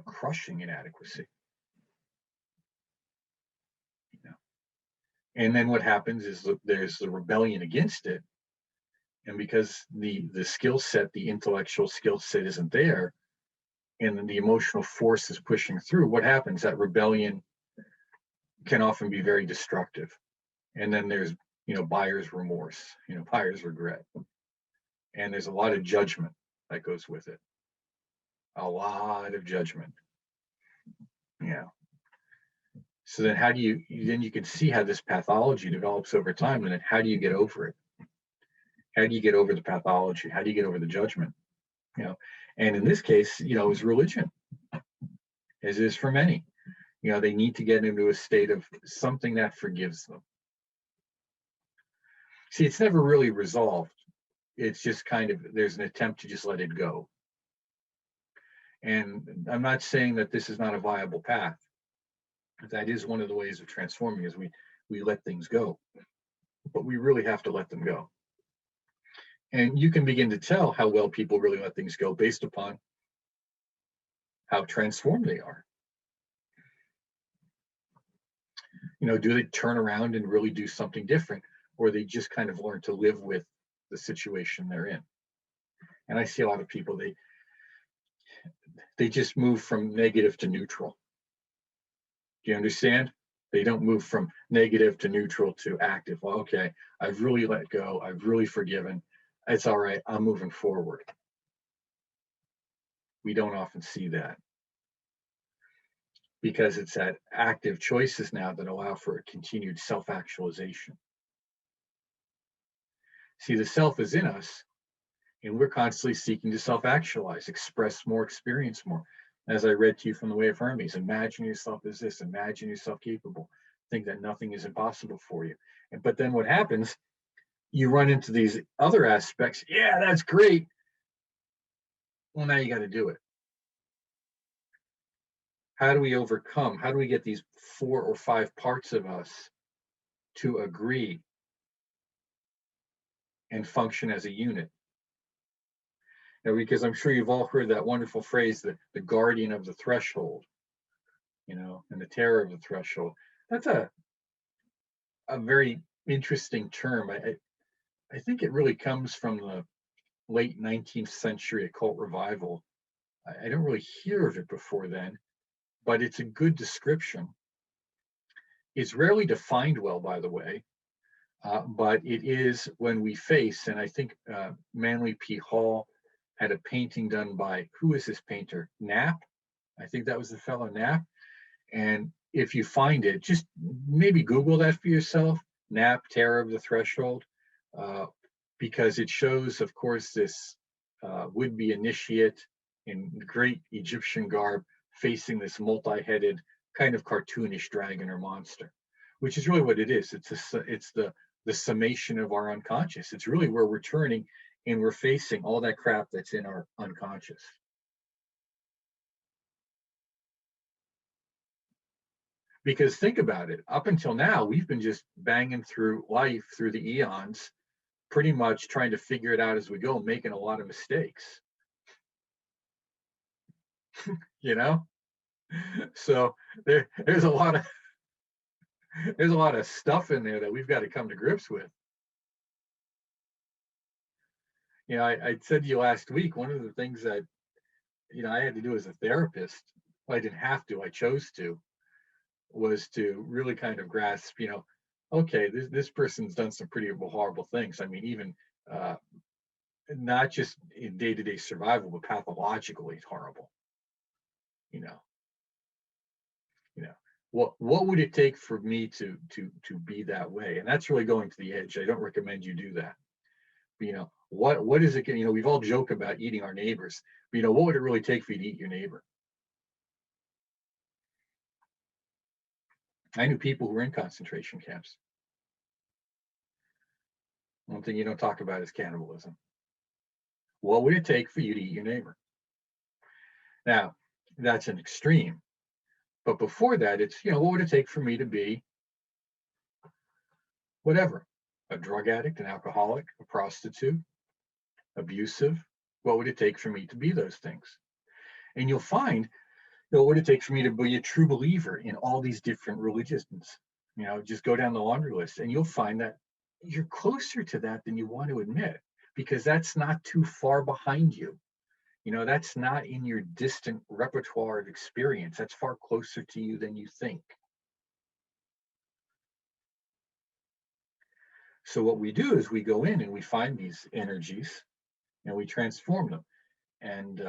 crushing inadequacy. And then what happens is there's the rebellion against it. And because the skill set, the intellectual skill set isn't there, and then the emotional force is pushing through, what happens? That rebellion can often be very destructive. And then there's, buyer's remorse, buyer's regret. And there's a lot of judgment that goes with it. A lot of judgment. So then you can see how this pathology develops over time, and then how do you get over it? How do you get over the pathology? How do you get over the judgment? And in this case, it was religion, as is for many. They need to get into a state of something that forgives them. See, it's never really resolved. It's just there's an attempt to just let it go. And I'm not saying that this is not a viable path. That is one of the ways of transforming, is we let things go. But we really have to let them go. And you can begin to tell how well people really let things go based upon how transformed they are. Do they turn around and really do something different, or they just kind of learn to live with the situation they're in? And I see a lot of people, they just move from negative to neutral. Do you understand? They don't move from negative to neutral to active. Well, okay, I've really let go. I've really forgiven. It's all right. I'm moving forward. We don't often see that, because it's that active choices now that allow for a continued self-actualization. See, the self is in us, and we're constantly seeking to self-actualize, express more, experience more. As I read to you from The Way of Hermes, imagine yourself as this, imagine yourself capable, think that nothing is impossible for you. But then what happens, you run into these other aspects. Yeah, that's great. Well, now you got to do it. How do we overcome? How do we get these 4 or 5 parts of us to agree and function as a unit? Because I'm sure you've all heard that wonderful phrase, the guardian of the threshold, and the terror of the threshold. That's a very interesting term. I think it really comes from the late 19th century occult revival. I don't really hear of it before then, but it's a good description. It's rarely defined well, by the way. but it is when we face, and I think Manly P. Hall had a painting done by, who is this painter? Knapp? I think that was the fellow Knapp. And if you find it, just maybe Google that for yourself, Knapp, Terror of the Threshold, uh, because it shows, of course, this would-be initiate in great Egyptian garb facing this multi-headed kind of cartoonish dragon or monster, which is really what it is. It's the summation of our unconscious. It's really where we're turning and we're facing all that crap that's in our unconscious. Because think about it, up until now, we've been just banging through life through the eons, pretty much trying to figure it out as we go, making a lot of mistakes, you know? So there's a lot of stuff in there that we've got to come to grips with. You know, I said to you last week, one of the things that, I had to do as a therapist, well, I didn't have to, I chose to, was to really kind of grasp, okay, this person's done some pretty horrible things. I mean, even not just in day-to-day survival, but pathologically horrible. You know, what would it take for me to be that way? And that's really going to the edge. I don't recommend you do that. But, what is it? We've all joked about eating our neighbors. But, what would it really take for you to eat your neighbor? I knew people who were in concentration camps. One thing you don't talk about is cannibalism. What would it take for you to eat your neighbor? Now, that's an extreme. But before that, it's, what would it take for me to be whatever? A drug addict, an alcoholic, a prostitute, abusive? What would it take for me to be those things? And you'll find, what would it take for me to be a true believer in all these different religions? Just go down the laundry list and you'll find that you're closer to that than you want to admit, because that's not too far behind you. That's not in your distant repertoire of experience. That's far closer to you than you think. So what we do is we go in and we find these energies and we transform them. And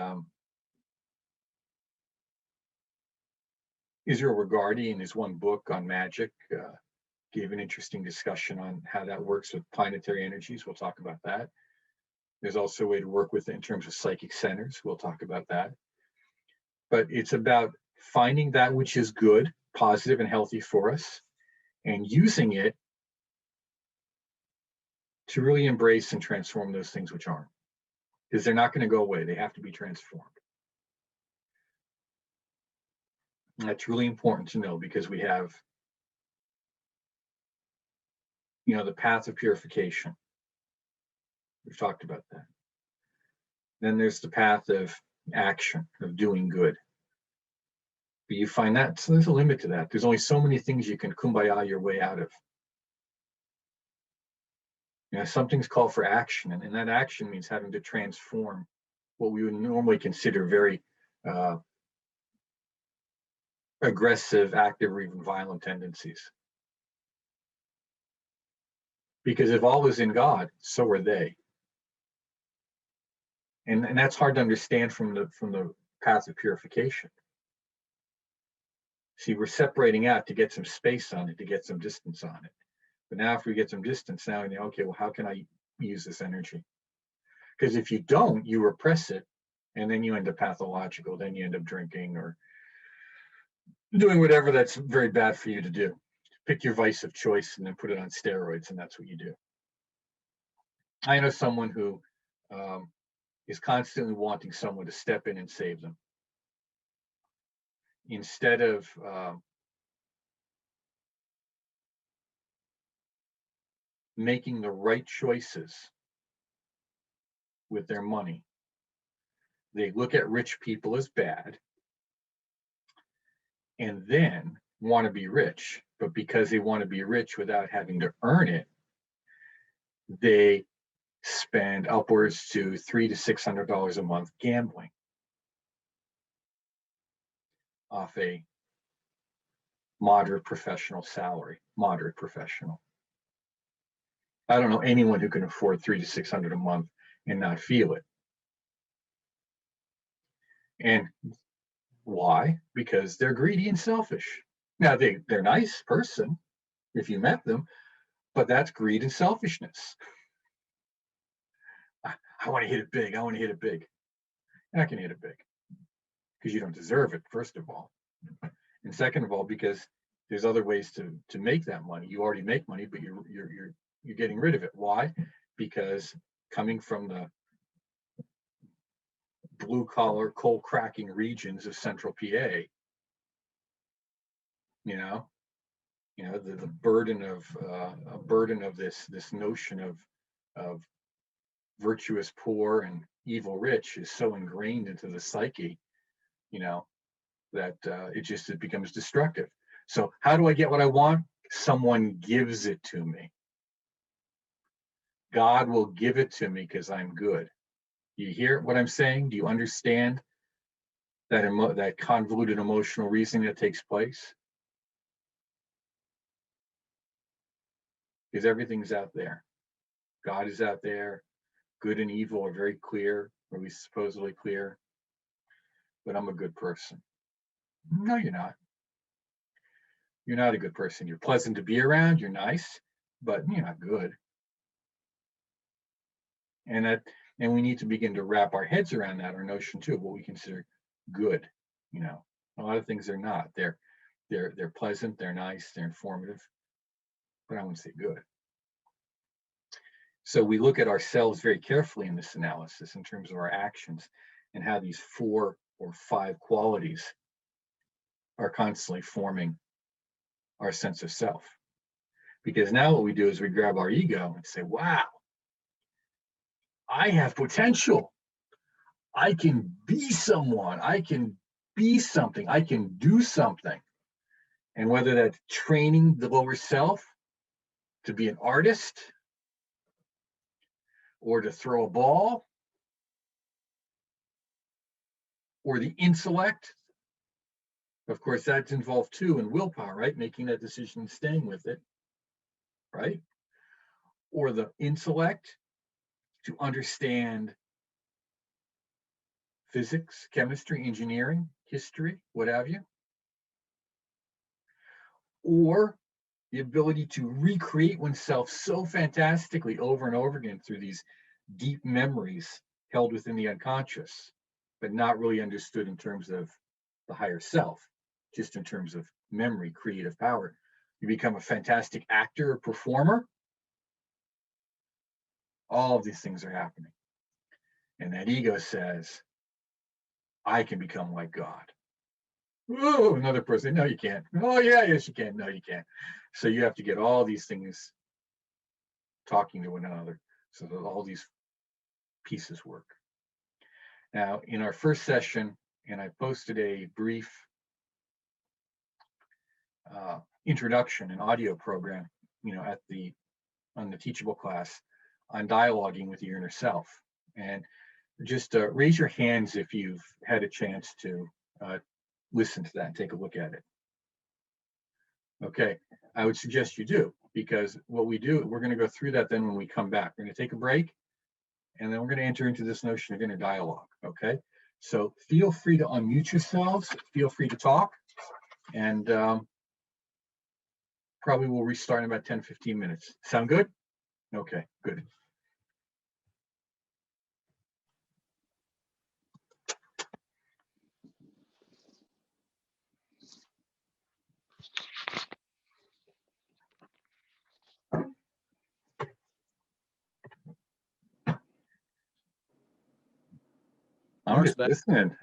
Israel Regardie, in his one book on magic, gave an interesting discussion on how that works with planetary energies. We'll talk about that. There's also a way to work with it in terms of psychic centers. We'll talk about that. But it's about finding that which is good, positive, and healthy for us, and using it to really embrace and transform those things which aren't. Because they're not going to go away. They have to be transformed. And that's really important to know, because we have, the path of purification. We've talked about that. Then there's the path of action, of doing good. But you find that, so there's a limit to that. There's only so many things you can kumbaya your way out of. Some things call for action, and that action means having to transform what we would normally consider very aggressive, active, or even violent tendencies. Because if all is in God, so are they. And that's hard to understand from the path of purification. See, we're separating out to get some space on it, to get some distance on it. But now if we get some distance now, okay, well, how can I use this energy? Because if you don't, you repress it, and then you end up pathological. Then you end up drinking or doing whatever that's very bad for you to do. Pick your vice of choice and then put it on steroids, and that's what you do. I know someone who is constantly wanting someone to step in and save them. Instead of making the right choices with their money, they look at rich people as bad and then want to be rich. But because they want to be rich without having to earn it, they spend upwards to $300 to $600 a month gambling off a moderate professional salary, moderate professional. I don't know anyone who can afford $300 to $600 a month and not feel it. And why? Because they're greedy and selfish. Now they're a nice person if you met them, but that's greed and selfishness. I want to hit it big. I want to hit it big. And I can hit it big because you don't deserve it, first of all. And second of all, because there's other ways to make that money. You already make money, but you're getting rid of it. Why? Because coming from the blue collar, coal cracking regions of central PA, the burden of this notion of virtuous poor and evil rich is so ingrained into the psyche, that it becomes destructive. So how do I get what I want? Someone gives it to me. God will give it to me because I'm good. You hear what I'm saying? Do you understand that convoluted emotional reasoning that takes place? Because everything's out there. God is out there. Good and evil are very clear, or at least supposedly clear. But I'm a good person. No, you're not. You're not a good person. You're pleasant to be around. You're nice, but you're not good. And we need to begin to wrap our heads around that, our notion too, of what we consider good. A lot of things are not. They're pleasant, they're nice, they're informative, but I wouldn't say good. So we look at ourselves very carefully in this analysis in terms of our actions and how these 4 or 5 qualities are constantly forming our sense of self. Because now what we do is we grab our ego and say, wow, I have potential. I can be someone. I can be something. I can do something. And whether that's training the lower self to be an artist or to throw a ball, or the intellect, of course, that's involved too in willpower, right? Making that decision and staying with it, right? Or the intellect to understand physics, chemistry, engineering, history, what have you. Or the ability to recreate oneself so fantastically over and over again through these deep memories held within the unconscious, but not really understood in terms of the higher self, just in terms of memory, creative power. You become a fantastic actor or performer. All of these things are happening. And that ego says, I can become like God. Oh, another person. No, you can't. Oh, yeah, yes, you can. No, you can't. So you have to get all these things talking to one another so that all these pieces work. Now, in our first session, and I posted a brief introduction, an audio program, on the teachable class on dialoguing with your inner self. And just raise your hands if you've had a chance to listen to that and take a look at it. Okay, I would suggest you do, because what we do, we're going to go through that then when we come back. We're going to take a break, and then we're going to enter into this notion of inner dialogue, okay? So feel free to unmute yourselves, feel free to talk, and probably we'll restart in about 10, 15 minutes. Sound good? Okay, good. I'm just listening.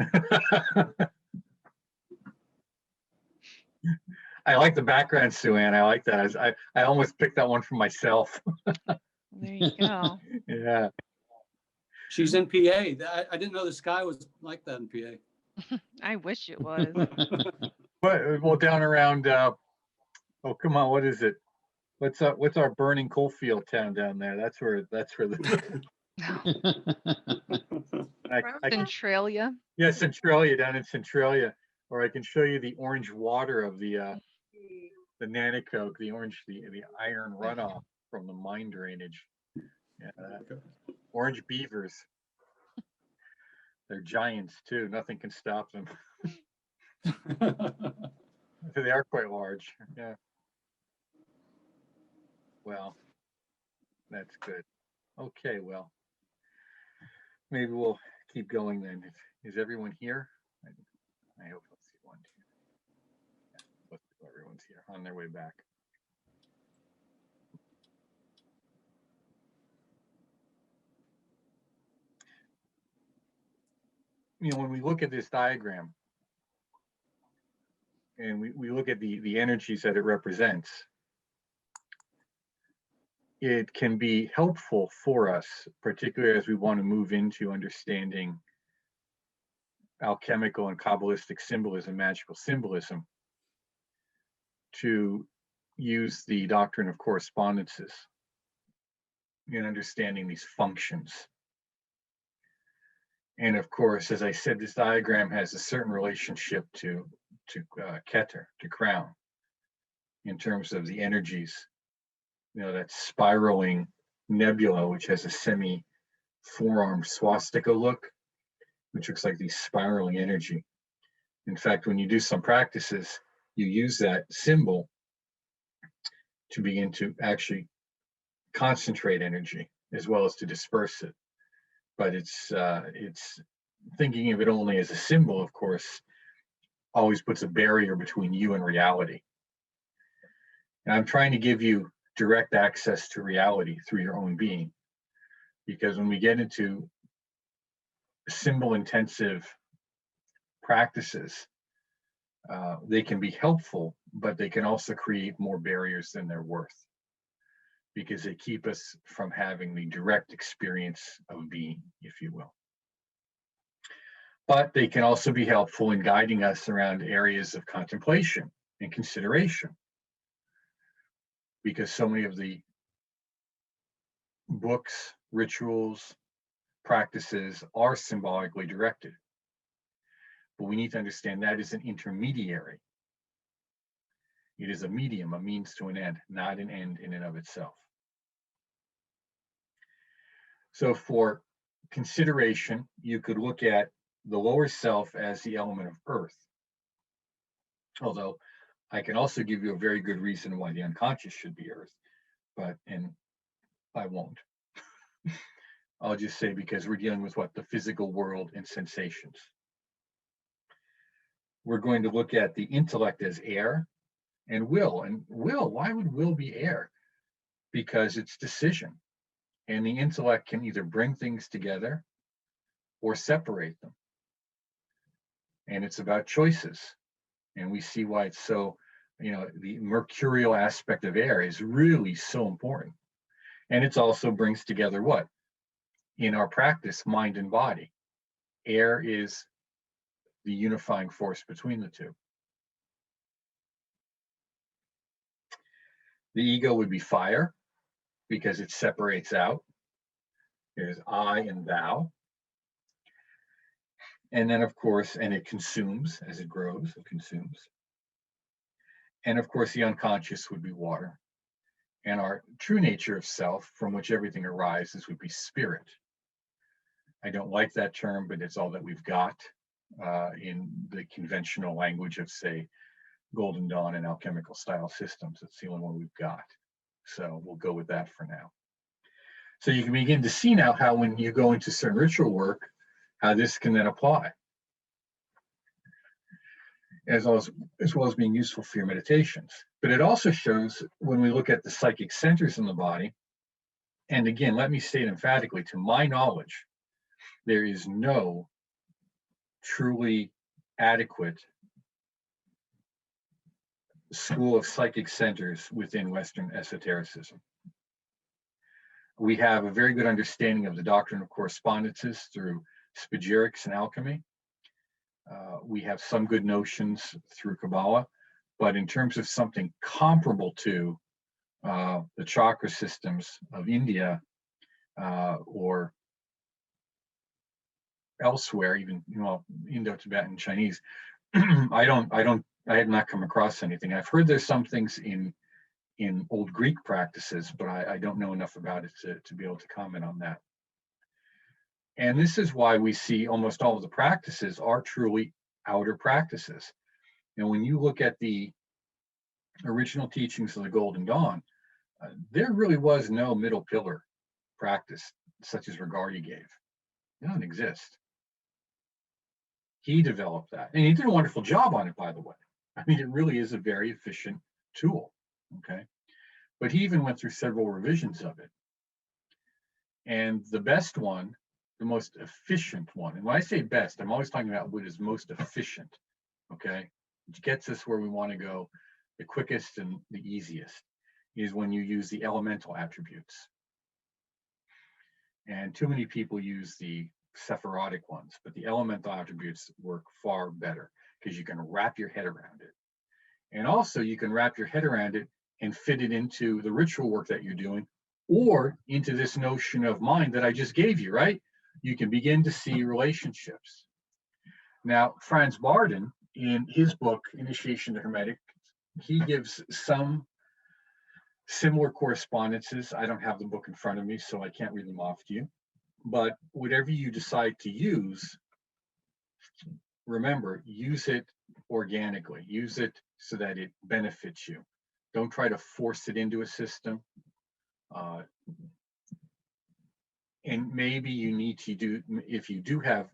I like the background, Sue Ann. I like that. I almost picked that one for myself. There you go. Yeah. She's in PA. I didn't know the sky was like that in PA. I wish it was. Well, down around, oh, come on, what is it? What's our burning coalfield town down there? That's where the Centralia. Yeah, Centralia, down in Centralia. Or I can show you the orange water of the Nanacoke, the iron runoff. from the mind drainage. Yeah, orange beavers. They're giants too. Nothing can stop them. They are quite large. Yeah. Well, that's good. Okay, well, maybe we'll keep going then. Is everyone here? I hope. Let's see, 1, 2. Yeah, everyone's here on their way back. You know, when we look at this diagram and we look at the energies that it represents, it can be helpful for us, particularly as we want to move into understanding alchemical and Kabbalistic symbolism, magical symbolism, to use the doctrine of correspondences in understanding these functions. And of course, as I said, this diagram has a certain relationship to Keter, to crown, in terms of the energies. You know, that spiraling nebula, which has a semi-four-armed swastika look, which looks like the spiraling energy. In fact, when you do some practices, you use that symbol to begin to actually concentrate energy as well as to disperse it. But it's thinking of it only as a symbol, of course, always puts a barrier between you and reality. And I'm trying to give you direct access to reality through your own being, because when we get into symbol intensive practices, they can be helpful, but they can also create more barriers than they're worth, because they keep us from having the direct experience of being, if you will. But they can also be helpful in guiding us around areas of contemplation and consideration, because so many of the books, rituals, practices are symbolically directed. But we need to understand that is an intermediary. It is a medium, a means to an end, not an end in and of itself. So for consideration, you could look at the lower self as the element of earth. Although I can also give you a very good reason why the unconscious should be earth, and I won't. I'll just say because we're dealing with what? The physical world and sensations. We're going to look at the intellect as air and will. And will, why would will be air? Because it's decision. And the intellect can either bring things together or separate them. And it's about choices. And we see why it's so, the mercurial aspect of air is really so important. And it also brings together what? In our practice, mind and body. Air is the unifying force between the two. The ego would be fire, because it separates out. There's I and thou. And then, of course, and it consumes as it grows, it consumes. And of course, the unconscious would be water. And our true nature of self, from which everything arises, would be spirit. I don't like that term, but it's all that we've got in the conventional language of, say, Golden Dawn and alchemical style systems. It's the only one we've got. So we'll go with that for now. So you can begin to see now how when you go into certain ritual work, how this can then apply, as well as being useful for your meditations. But it also shows when we look at the psychic centers in the body, and again, let me state emphatically, to my knowledge, there is no truly adequate school of psychic centers within Western esotericism. We have a very good understanding of the doctrine of correspondences through spagyrics and alchemy. We have some good notions through Kabbalah, but in terms of something comparable to the chakra systems of India or elsewhere, even Indo-Tibetan Chinese, I have not come across anything. I've heard there's some things in in old Greek practices, but I don't know enough about it to be able to comment on that. And this is why we see almost all of the practices are truly outer practices. And when you look at the original teachings of the Golden Dawn, there really was no middle pillar practice such as Regardie gave. It doesn't exist. He developed that, and he did a wonderful job on it, by the way. I mean, it really is a very efficient tool, okay? But he even went through several revisions of it. And the best one, the most efficient one, and when I say best, I'm always talking about what is most efficient, okay? Which gets us where we want to go the quickest and the easiest, is when you use the elemental attributes. And too many people use the Sephirotic ones, but the elemental attributes work far better because you can wrap your head around it. And also you can wrap your head around it and fit it into the ritual work that you're doing, or into this notion of mind that I just gave you, right? You can begin to see relationships. Now, Franz Barden, in his book, Initiation to Hermetic, he gives some similar correspondences. I don't have the book in front of me, so I can't read them off to you. But whatever you decide to use, remember, use it organically. Use it so that it benefits you. Don't try to force it into a system. And maybe you need to do, if you do have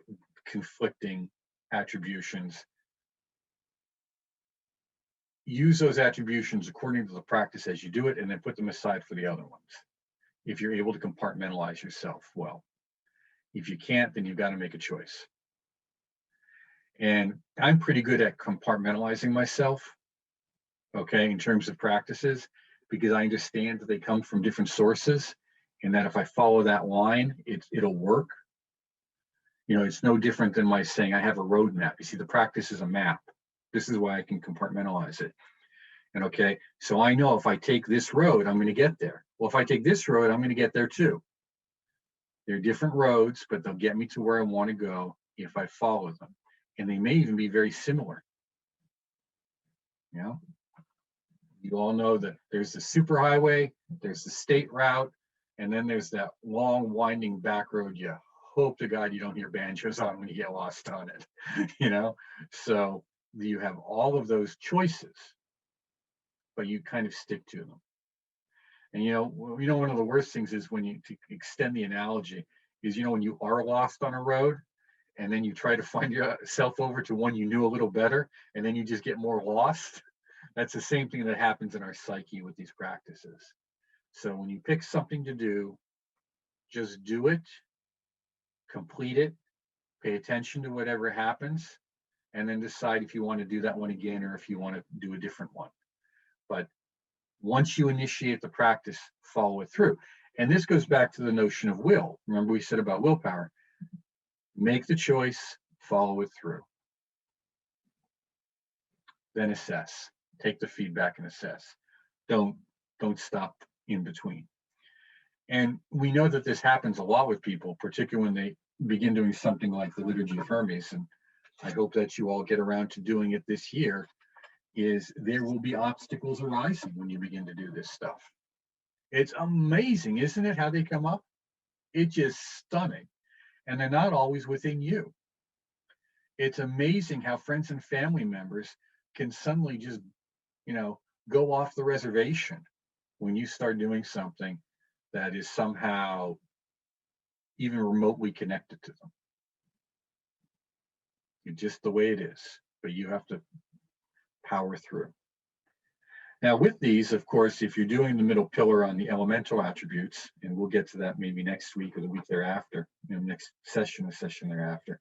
conflicting attributions, use those attributions according to the practice as you do it, and then put them aside for the other ones. If you're able to compartmentalize yourself well. If you can't, then you've got to make a choice. And I'm pretty good at compartmentalizing myself, okay, in terms of practices, because I understand that they come from different sources, and that if I follow that line, it'll work. You know, it's no different than my saying I have a roadmap. You see, the practice is a map. This is why I can compartmentalize it. And okay, so I know if I take this road, I'm going to get there. Well, if I take this road, I'm going to get there too. They're different roads, but they'll get me to where I want to go if I follow them. And they may even be very similar. You know, you all know that there's the superhighway, there's the state route, and then there's that long winding back road. You hope to God you don't hear banjos on when you get lost on it. You know, so you have all of those choices, but you kind of stick to them. And you know, one of the worst things is when you, to extend the analogy, is, you know, when you are lost on a road and then you try to find yourself over to one you knew a little better, and then you just get more lost. That's the same thing that happens in our psyche with these practices. So when you pick something to do, just do it, complete it, pay attention to whatever happens, and then decide if you want to do that one again or if you want to do a different one. But once you initiate the practice, follow it through. And this goes back to the notion of will. Remember we said about willpower. Make the choice, follow it through. Then assess. Take the feedback and assess. Don't stop in between. And we know that this happens a lot with people, particularly when they begin doing something like the Liturgy of Hermes. And I hope that you all get around to doing it this year. Is there will be obstacles arising when you begin to do this stuff. It's amazing, isn't it, how they come up? It's just stunning. And they're not always within you. It's amazing how friends and family members can suddenly just, you know, go off the reservation when you start doing something that is somehow even remotely connected to them. It's just the way it is, but you have to power through. Now with these, of course, if you're doing the middle pillar on the elemental attributes, and we'll get to that maybe next week or the week thereafter, next session or session thereafter,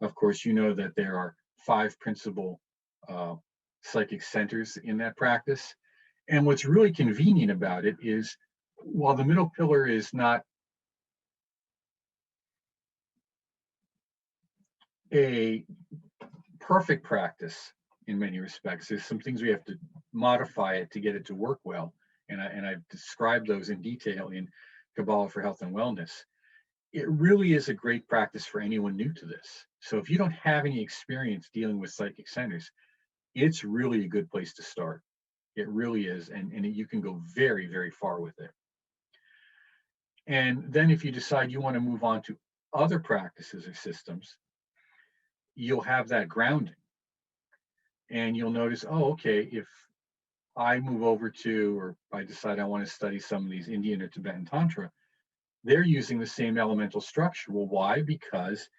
of course, you know that there are 5 principal psychic centers in that practice. And what's really convenient about it is, while the middle pillar is not a perfect practice in many respects, there's some things we have to modify it to get it to work well. And I've described those in detail in Kabbalah for Health and Wellness. It really is a great practice for anyone new to this. So if you don't have any experience dealing with psychic centers, it's really a good place to start. It really is. And you can go very, very far with it. And then if you decide you want to move on to other practices or systems, you'll have that grounding. And you'll notice, oh, okay, if I move over to, or I decide I want to study some of these Indian or Tibetan Tantra, they're using the same elemental structure. Well, why? Because,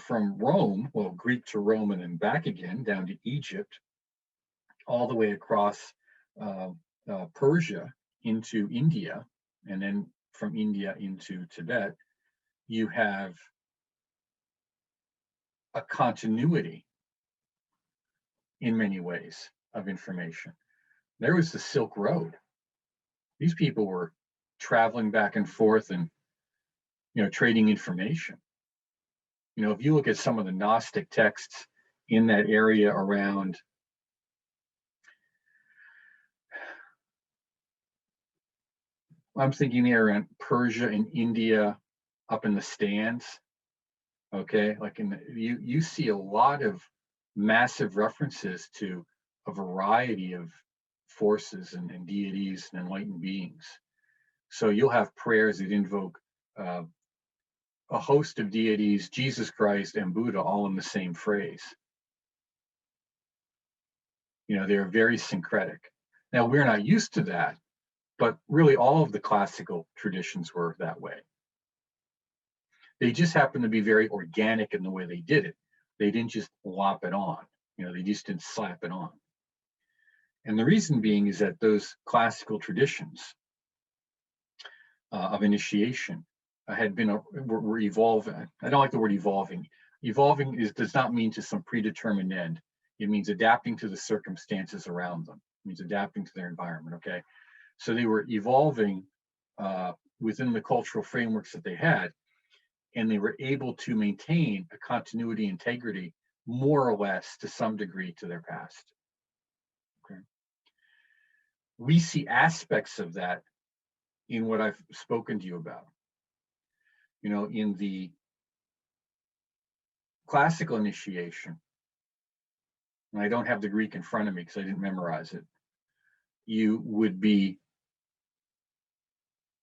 from Rome, well, Greek to Rome and then back again down to Egypt, all the way across Persia into India, and then from India into Tibet, you have a continuity in many ways of information. There was the Silk Road. These people were traveling back and forth and, trading information. If you look at some of the Gnostic texts in that area around I'm thinking there around Persia and India, up in the stands. Okay, like you see a lot of massive references to a variety of forces and deities and enlightened beings. So you'll have prayers that invoke a host of deities, Jesus Christ and Buddha, all in the same phrase. They're very syncretic. Now, we're not used to that, but really all of the classical traditions were that way. They just happened to be very organic in the way they did it. They didn't just lop it on. They just didn't slap it on. And the reason being is that those classical traditions of initiation were evolving. I don't like the word evolving. Evolving does not mean to some predetermined end. It means adapting to the circumstances around them. It means adapting to their environment. Okay, so they were evolving within the cultural frameworks that they had, and they were able to maintain a continuity, integrity, more or less to some degree to their past. Okay, we see aspects of that in what I've spoken to you about. In the classical initiation, and I don't have the Greek in front of me because I didn't memorize it, you would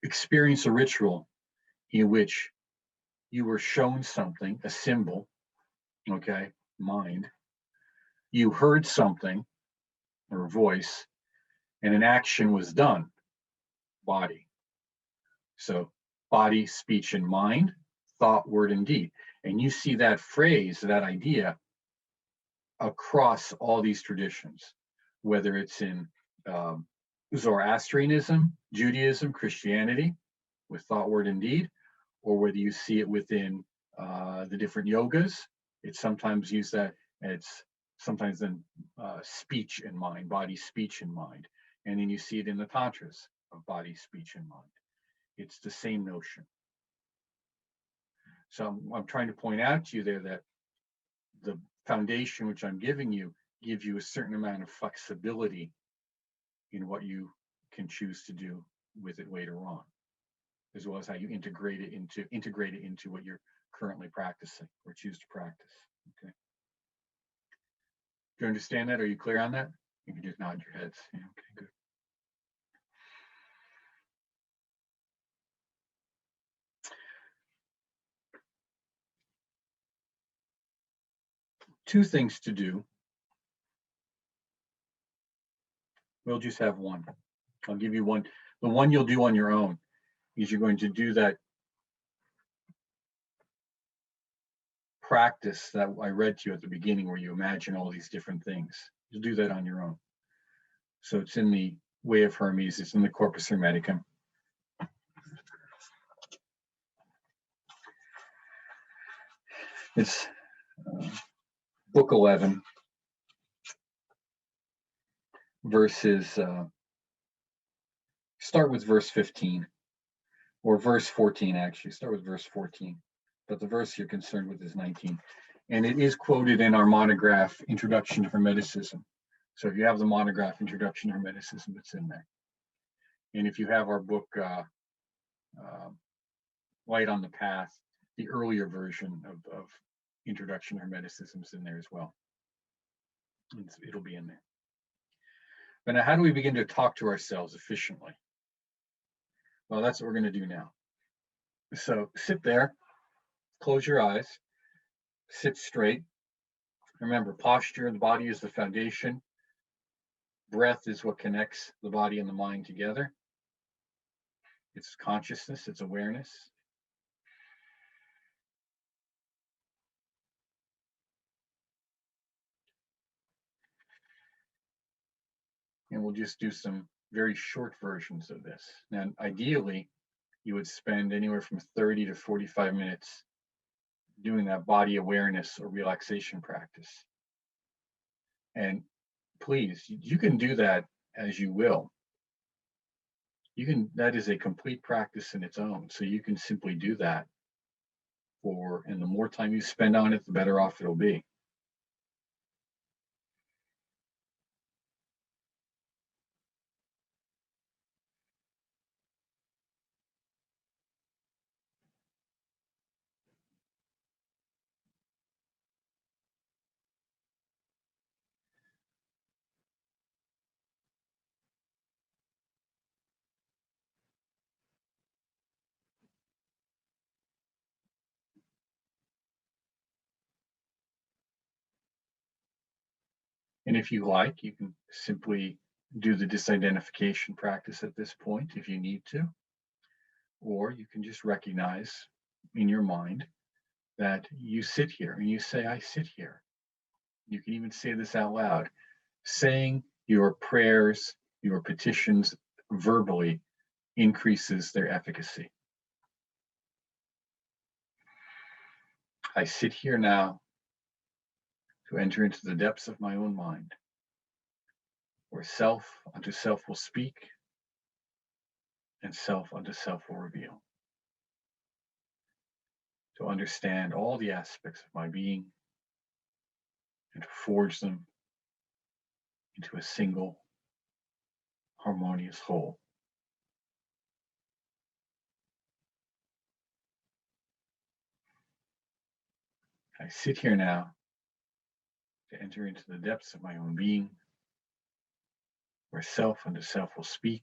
experience a ritual in which you were shown something, a symbol, okay, mind. You heard something, or a voice, and an action was done, body. So body, speech, and mind, thought, word, and deed. And you see that phrase, that idea, across all these traditions, whether it's in Zoroastrianism, Judaism, Christianity, with thought, word, and deed, or whether you see it within the different yogas. It's sometimes used that, it's sometimes then speech and mind, body, speech, and mind. And then you see it in the tantras of body, speech, and mind. It's the same notion. So I'm trying to point out to you there that the foundation which I'm giving you gives you a certain amount of flexibility in what you can choose to do with it later on, as well as how you integrate it into what you're currently practicing or choose to practice. Okay. Do you understand that? Are you clear on that? You can just nod your heads. Yeah, okay, good. Two things to do. We'll just have one. I'll give you one. The one you'll do on your own is you're going to do that practice that I read to you at the beginning where you imagine all these different things. You'll do that on your own. So it's in the Way of Hermes, it's in the Corpus Hermeticum. It's book 11, verses, start with verse 15, or verse 14 actually, start with verse 14. But the verse you're concerned with is 19. And it is quoted in our monograph, Introduction to Hermeticism. So if you have the monograph, Introduction to Hermeticism, it's in there. And if you have our book, Light on the Path, the earlier version of Introduction to Hermeticism is in there as well. It'll be in there. But now, how do we begin to talk to ourselves efficiently? Well, that's what we're going to do now. So sit there, close your eyes, sit straight. Remember, posture, the body is the foundation. Breath is what connects the body and the mind together. It's consciousness, it's awareness. And we'll just do some very short versions of this. Now, ideally, you would spend anywhere from 30 to 45 minutes doing that body awareness or relaxation practice. And please, you can do that as you will. That is a complete practice in its own. So you can simply do that and the more time you spend on it, the better off it'll be. And if you like, you can simply do the disidentification practice at this point if you need to. Or you can just recognize in your mind that you sit here and you say, I sit here. You can even say this out loud. Saying your prayers, your petitions verbally increases their efficacy. I sit here now to enter into the depths of my own mind, where self unto self will speak, and self unto self will reveal. To understand all the aspects of my being and to forge them into a single harmonious whole. I sit here now to enter into the depths of my own being, where self unto self will speak,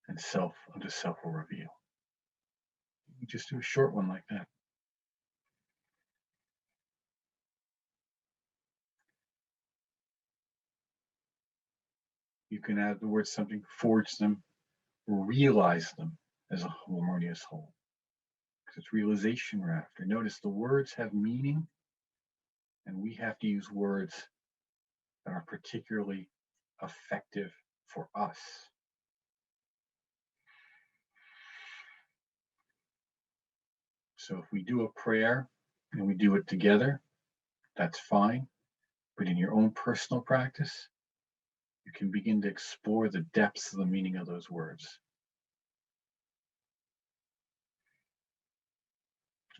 and self unto self will reveal. You just do a short one like that. You can add the word something, forge them, realize them as a harmonious whole. Because it's realization we're after. Notice the words have meaning, and we have to use words that are particularly effective for us. So if we do a prayer and we do it together, that's fine. But in your own personal practice, you can begin to explore the depths of the meaning of those words.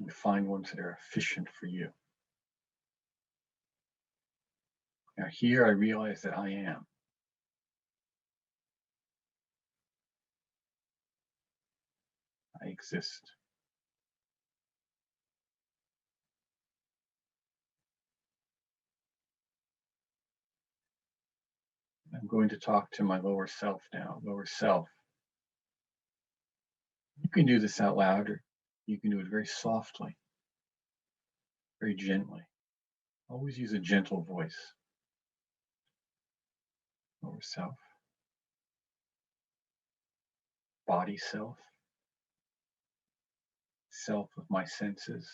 And find ones that are efficient for you. Now here I realize that I am. I exist. I'm going to talk to my lower self now. Lower self. You can do this out loud, or you can do it very softly, very gently. Always use a gentle voice. Lower self. Body self. Self of my senses.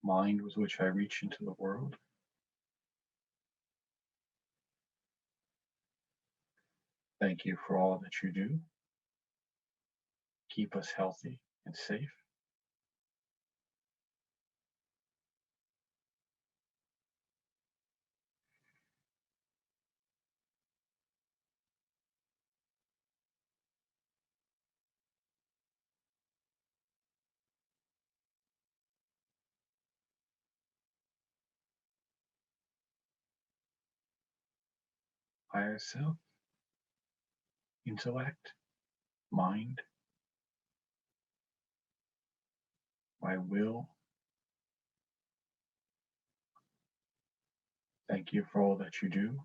Mind with which I reach into the world. Thank you for all that you do. Keep us healthy and safe. Higher self, intellect, mind, my will. Thank you for all that you do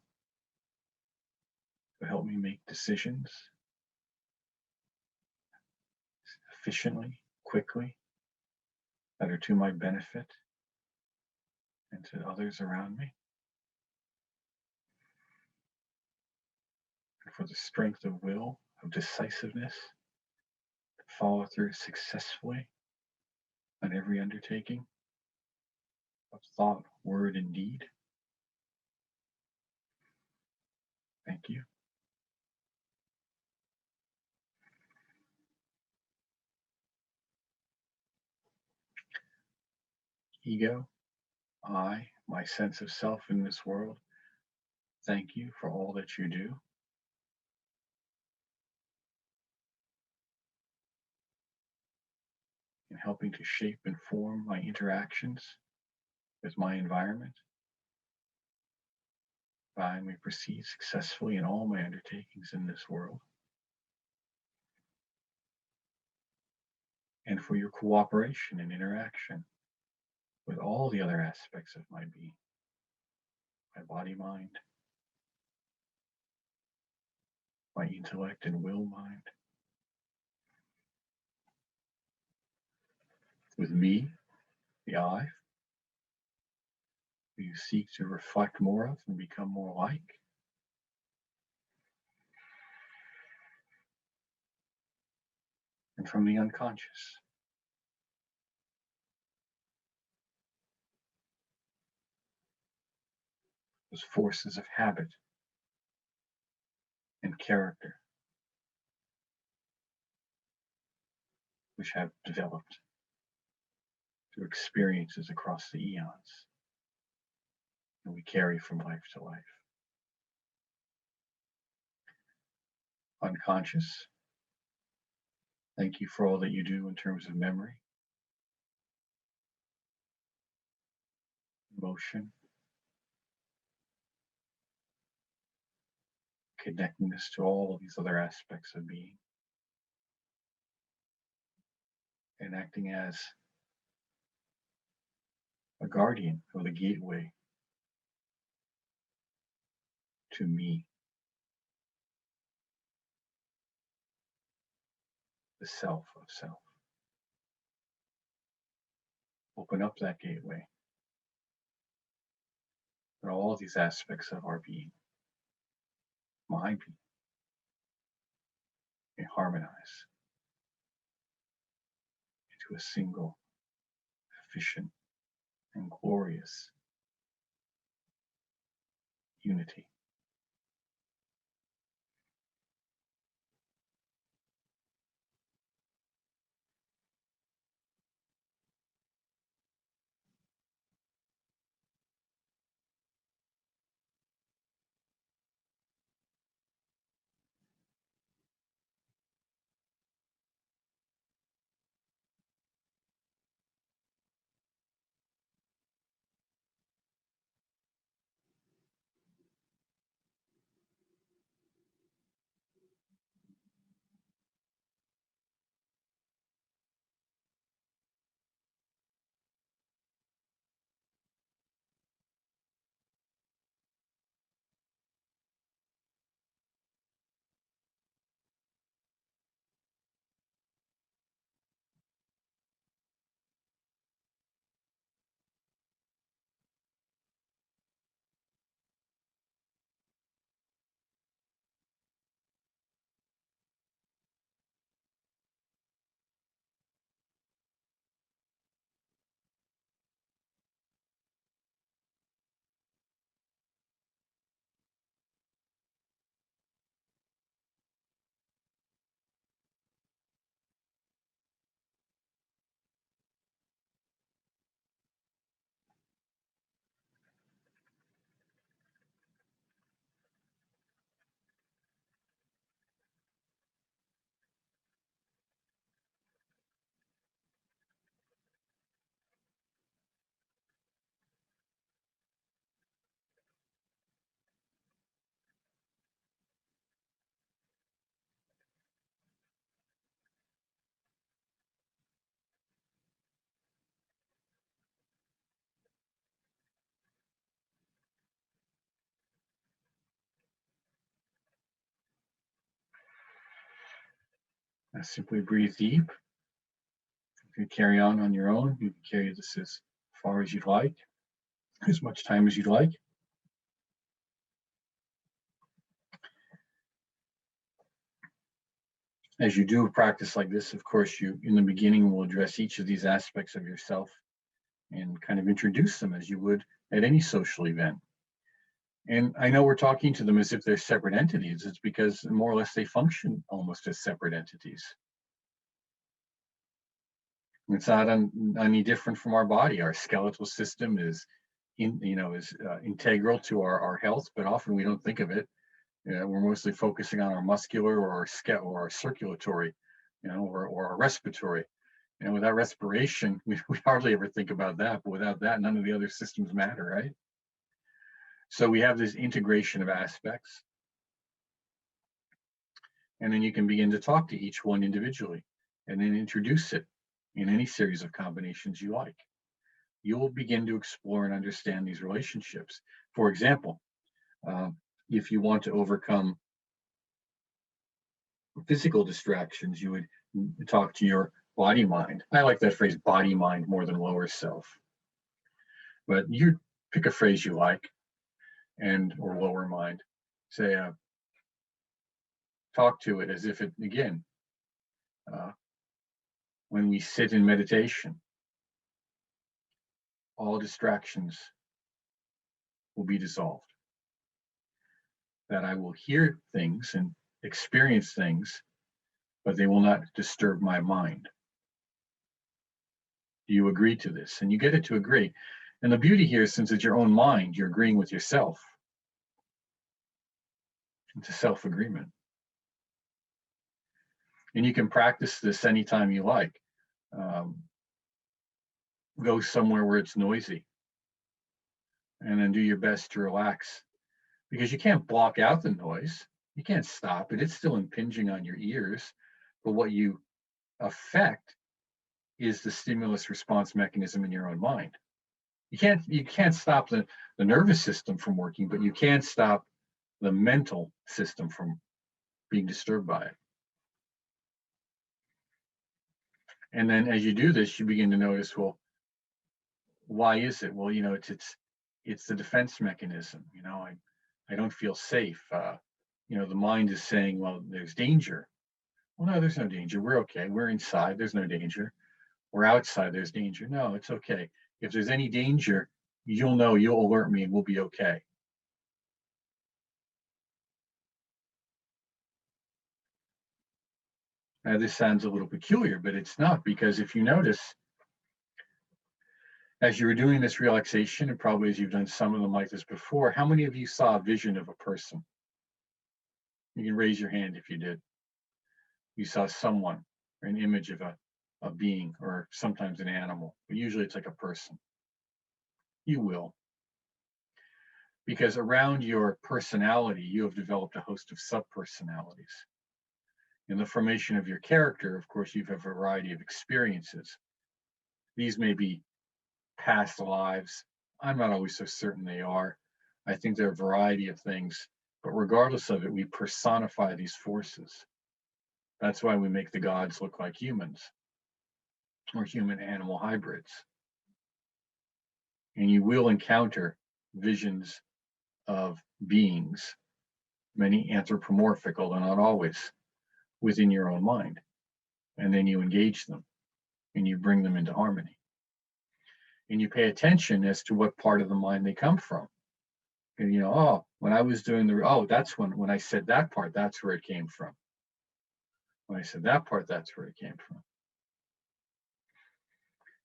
to help me make decisions efficiently, quickly, that are to my benefit and to others around me. And for the strength of will, of decisiveness, to follow through successfully on every undertaking of thought, word, and deed. Thank you. Ego, I, my sense of self in this world, thank you for all that you do. In helping to shape and form my interactions with my environment. I may proceed successfully in all my undertakings in this world. And for your cooperation and interaction with all the other aspects of my being, my body, mind, my intellect and will mind. With me, the I, who you seek to reflect more of and become more like. And from the unconscious, those forces of habit and character which have developed through experiences across the eons, and we carry from life to life. Unconscious, thank you for all that you do in terms of memory, emotion, connecting us to all of these other aspects of being, and acting as a guardian or the gateway to me, the self of self. Open up that gateway for all these aspects of our being, my being, may harmonize into a single, efficient, and glorious unity. Now simply breathe deep. You can carry on your own. You can carry this as far as you'd like, as much time as you'd like. As you do a practice like this, of course, you in the beginning will address each of these aspects of yourself and kind of introduce them as you would at any social event. And I know we're talking to them as if they're separate entities. It's because more or less they function almost as separate entities. It's not any different from our body. Our skeletal system is, integral to our health, but often we don't think of it. We're mostly focusing on our muscular or our circulatory, or our respiratory. Without respiration, we hardly ever think about that. But without that, none of the other systems matter, right? So we have this integration of aspects. And then you can begin to talk to each one individually and then introduce it in any series of combinations you like. You will begin to explore and understand these relationships. For example, if you want to overcome physical distractions, you would talk to your body mind. I like that phrase body mind more than lower self. But you pick a phrase you like or lower mind. Say, talk to it as if it, again, when we sit in meditation, all distractions will be dissolved. That I will hear things and experience things, but they will not disturb my mind. Do you agree to this? And you get it to agree. And the beauty here is, since it's your own mind, you're agreeing with yourself. It's a self-agreement. And you can practice this anytime you like. Go somewhere where it's noisy and then do your best to relax, because you can't block out the noise. You can't stop it. It's still impinging on your ears. But what you affect is the stimulus response mechanism in your own mind. You can't stop the nervous system from working, but you can stop the mental system from being disturbed by it. And then as you do this, you begin to notice, well, why is it? Well, it's the defense mechanism. I don't feel safe. The mind is saying, well, there's danger. Well, no, there's no danger. We're okay. We're inside. There's no danger. We're outside. There's danger. No, it's okay. If there's any danger, you'll alert me and we'll be okay. Now, this sounds a little peculiar, but it's not, because if you notice, as you were doing this relaxation, and probably as you've done some of them like this before, how many of you saw a vision of a person? You can raise your hand if you did. You saw someone, or an image of a being, or sometimes an animal, but usually it's like a person. You will. Because around your personality, you have developed a host of sub-personalities. In the formation of your character, of course, you have a variety of experiences. These may be past lives. I'm not always so certain they are. I think there are a variety of things, but regardless of it, we personify these forces. That's why we make the gods look like humans, or human-animal hybrids. And you will encounter visions of beings, many anthropomorphic, although not always, within your own mind. And then you engage them and you bring them into harmony. And you pay attention as to what part of the mind they come from. And when I was doing that's when I said that part, that's where it came from. When I said that part, that's where it came from.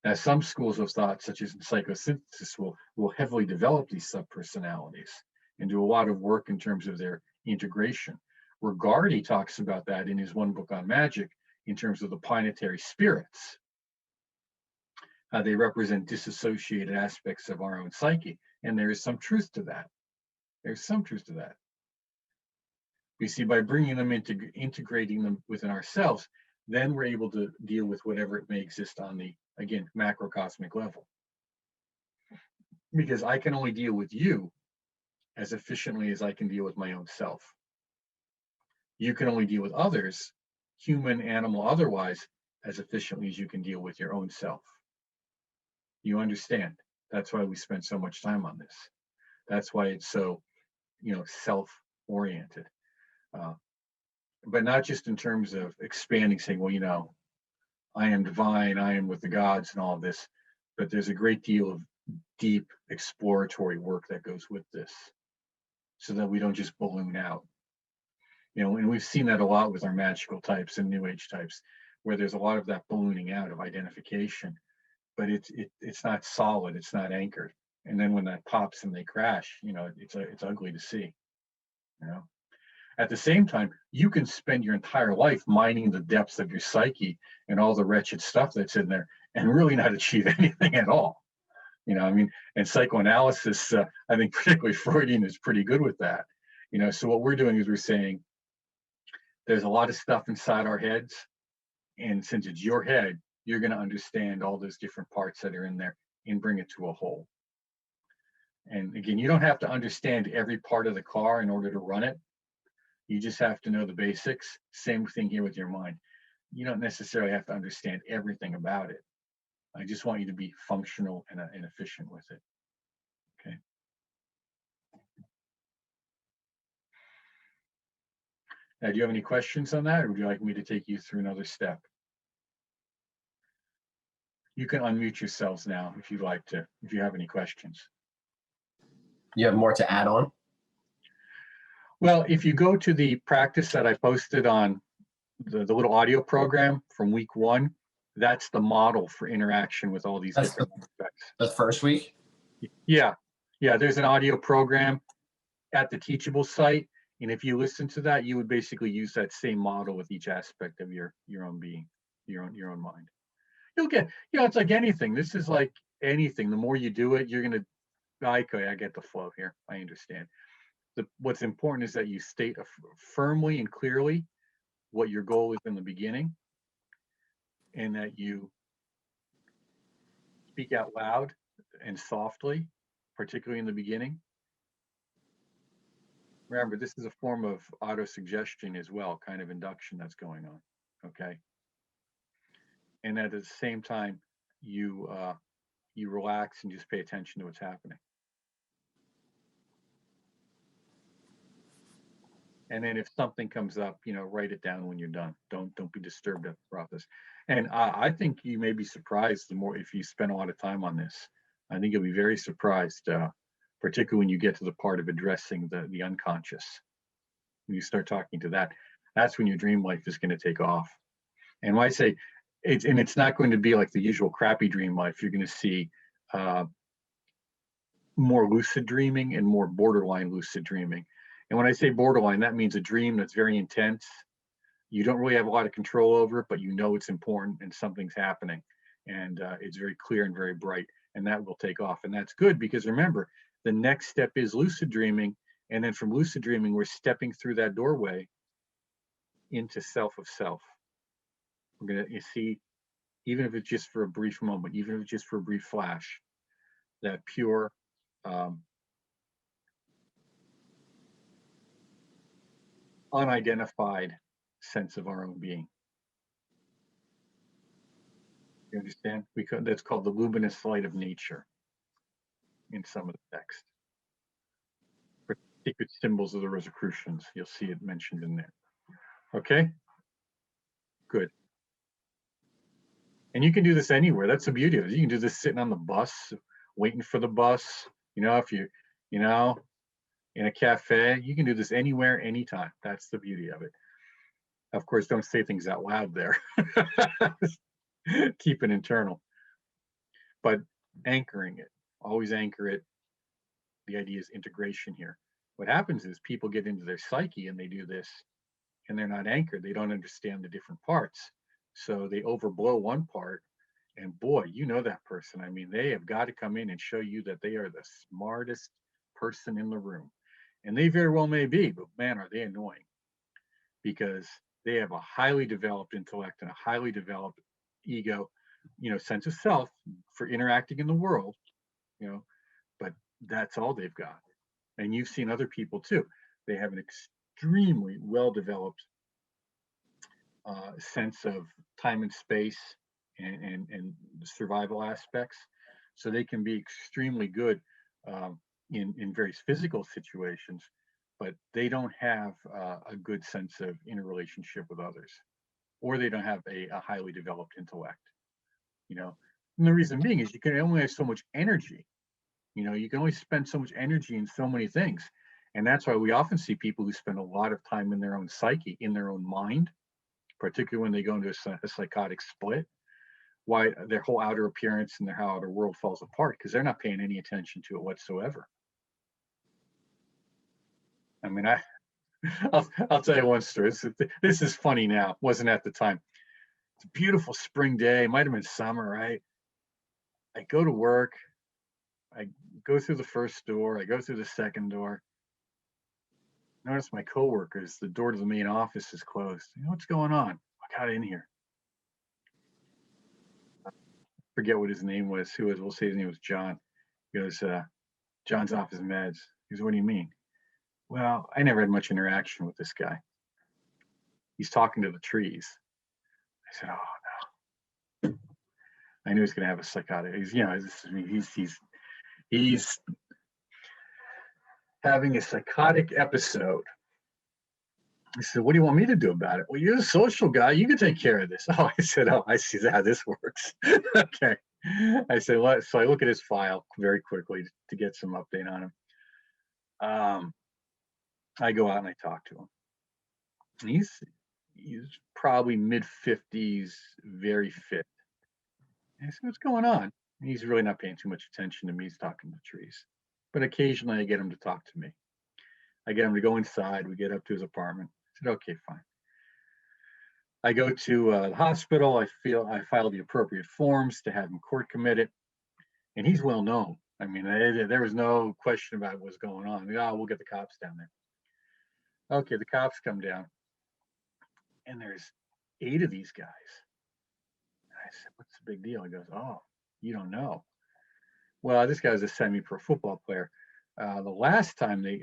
Now, some schools of thought, such as psychosynthesis, will heavily develop these subpersonalities and do a lot of work in terms of their integration. Regardi talks about that in his one book on magic in terms of the planetary spirits. They represent disassociated aspects of our own psyche, and there is some truth to that. There's some truth to that. We see, by bringing them integrating them within ourselves, then we're able to deal with whatever it may exist on the, again, macrocosmic level. Because I can only deal with you as efficiently as I can deal with my own self. You can only deal with others human, animal, otherwise, as efficiently as you can deal with your own self. You understand? That's why we spend so much time on this. That's why it's so, self-oriented. But not just in terms of expanding, saying, well, I am divine, I am with the gods and all of this, but there's a great deal of deep exploratory work that goes with this so that we don't just balloon out. And we've seen that a lot with our magical types and new age types, where there's a lot of that ballooning out of identification, but it's not solid, it's not anchored. And then when that pops and they crash, it's ugly to see. At the same time, you can spend your entire life mining the depths of your psyche and all the wretched stuff that's in there and really not achieve anything at all. And psychoanalysis, I think particularly Freudian is pretty good with that. So what we're doing is we're saying there's a lot of stuff inside our heads. And since it's your head, you're going to understand all those different parts that are in there and bring it to a whole. And again, you don't have to understand every part of the car in order to run it. You just have to know the basics. Same thing here with your mind. You don't necessarily have to understand everything about it. I just want you to be functional and efficient with it. Okay. Now, do you have any questions on that, or would you like me to take you through another step? You can unmute yourselves now if you'd like to, if you have any questions. You have more to add on? Well, if you go to the practice that I posted on the little audio program from week 1, that's the model for interaction with all these different aspects. The first week? Yeah. There's an audio program at the Teachable site. And if you listen to that, you would basically use that same model with each aspect of your own being, your own mind. You'll get, it's like anything. This is like anything. The more you do it, you're going to, okay, I get the flow here. I understand. What's important is that you state firmly and clearly what your goal is in the beginning, and that you speak out loud and softly, particularly in the beginning. Remember, this is a form of auto-suggestion as well, kind of induction that's going on, okay? And at the same time, you relax and just pay attention to what's happening. And then if something comes up, write it down when you're done. Don't be disturbed at the process. And I think you may be surprised the more if you spend a lot of time on this. I think you'll be very surprised, particularly when you get to the part of addressing the unconscious. When you start talking to that, that's when your dream life is going to take off. And when I say it's not going to be like the usual crappy dream life. You're going to see more lucid dreaming and more borderline lucid dreaming. And when I say borderline, that means a dream that's very intense. You don't really have a lot of control over it, but it's important and something's happening. And it's very clear and very bright. And that will take off. And that's good because remember, the next step is lucid dreaming. And then from lucid dreaming, we're stepping through that doorway into self of self. We're going to see, even if it's just for a brief moment, even if it's just for a brief flash, that pure, unidentified sense of our own being. You understand? That's called the luminous light of nature in some of the text. For secret symbols of the Rosicrucians, you'll see it mentioned in there. Okay? Good. And you can do this anywhere. That's the beauty of it. You can do this sitting on the bus, waiting for the bus. If you, in a cafe, you can do this anywhere, anytime. That's the beauty of it. Of course, don't say things out loud there. Keep it internal. But anchoring it, always anchor it. The idea is integration here. What happens is people get into their psyche and they do this and they're not anchored. They don't understand the different parts. So they overblow one part and boy, that person. I mean, they have got to come in and show you that they are the smartest person in the room. And they very well may be, but man, are they annoying because they have a highly developed intellect and a highly developed ego, sense of self for interacting in the world, but that's all they've got. And you've seen other people too. They have an extremely well-developed sense of time and space and survival aspects. So they can be extremely good in various physical situations, but they don't have a good sense of interrelationship with others, or they don't have a highly developed intellect, you know. And the reason being is you can only have so much energy. You know, you can only spend so much energy in so many things. And that's why we often see people who spend a lot of time in their own psyche, in their own mind, particularly when they go into a psychotic split, why their whole outer appearance and their whole outer world falls apart, because they're not paying any attention to it whatsoever. I mean, I'll tell you one story. This is funny now, wasn't at the time. It's a beautiful spring day, might have been summer, right? I go to work, I go through the first door, I go through the second door. Notice my coworkers, the door to the main office is closed. You know what's going on? I got in here. Forget what his name was. Who was? We'll say his name was John. He goes, John's off his meds. He goes, what do you mean? Well, I never had much interaction with this guy. He's talking to the trees. I said, oh no. I knew he's going to have a psychotic. He's having a psychotic episode. I said, what do you want me to do about it? Well, you're a social guy. You can take care of this. Oh, I said, oh, I see how this works. Okay. I said, well, so I look at his file very quickly to get some update on him. I go out and I talk to him. And he's probably mid-50s, very fit. And I said, what's going on? And he's really not paying too much attention to me. He's talking to trees. But occasionally I get him to talk to me. I get him to go inside. We get up to his apartment. I said, okay, fine. I go to the hospital. I file the appropriate forms to have him court committed. And he's well known. I mean, there was no question about what's going on. We'll get the cops down there. Okay, the cops come down. And there's 8 of these guys. And I said, what's the big deal? He goes, oh, you don't know. Well, this guy's a semi-pro football player. The last time they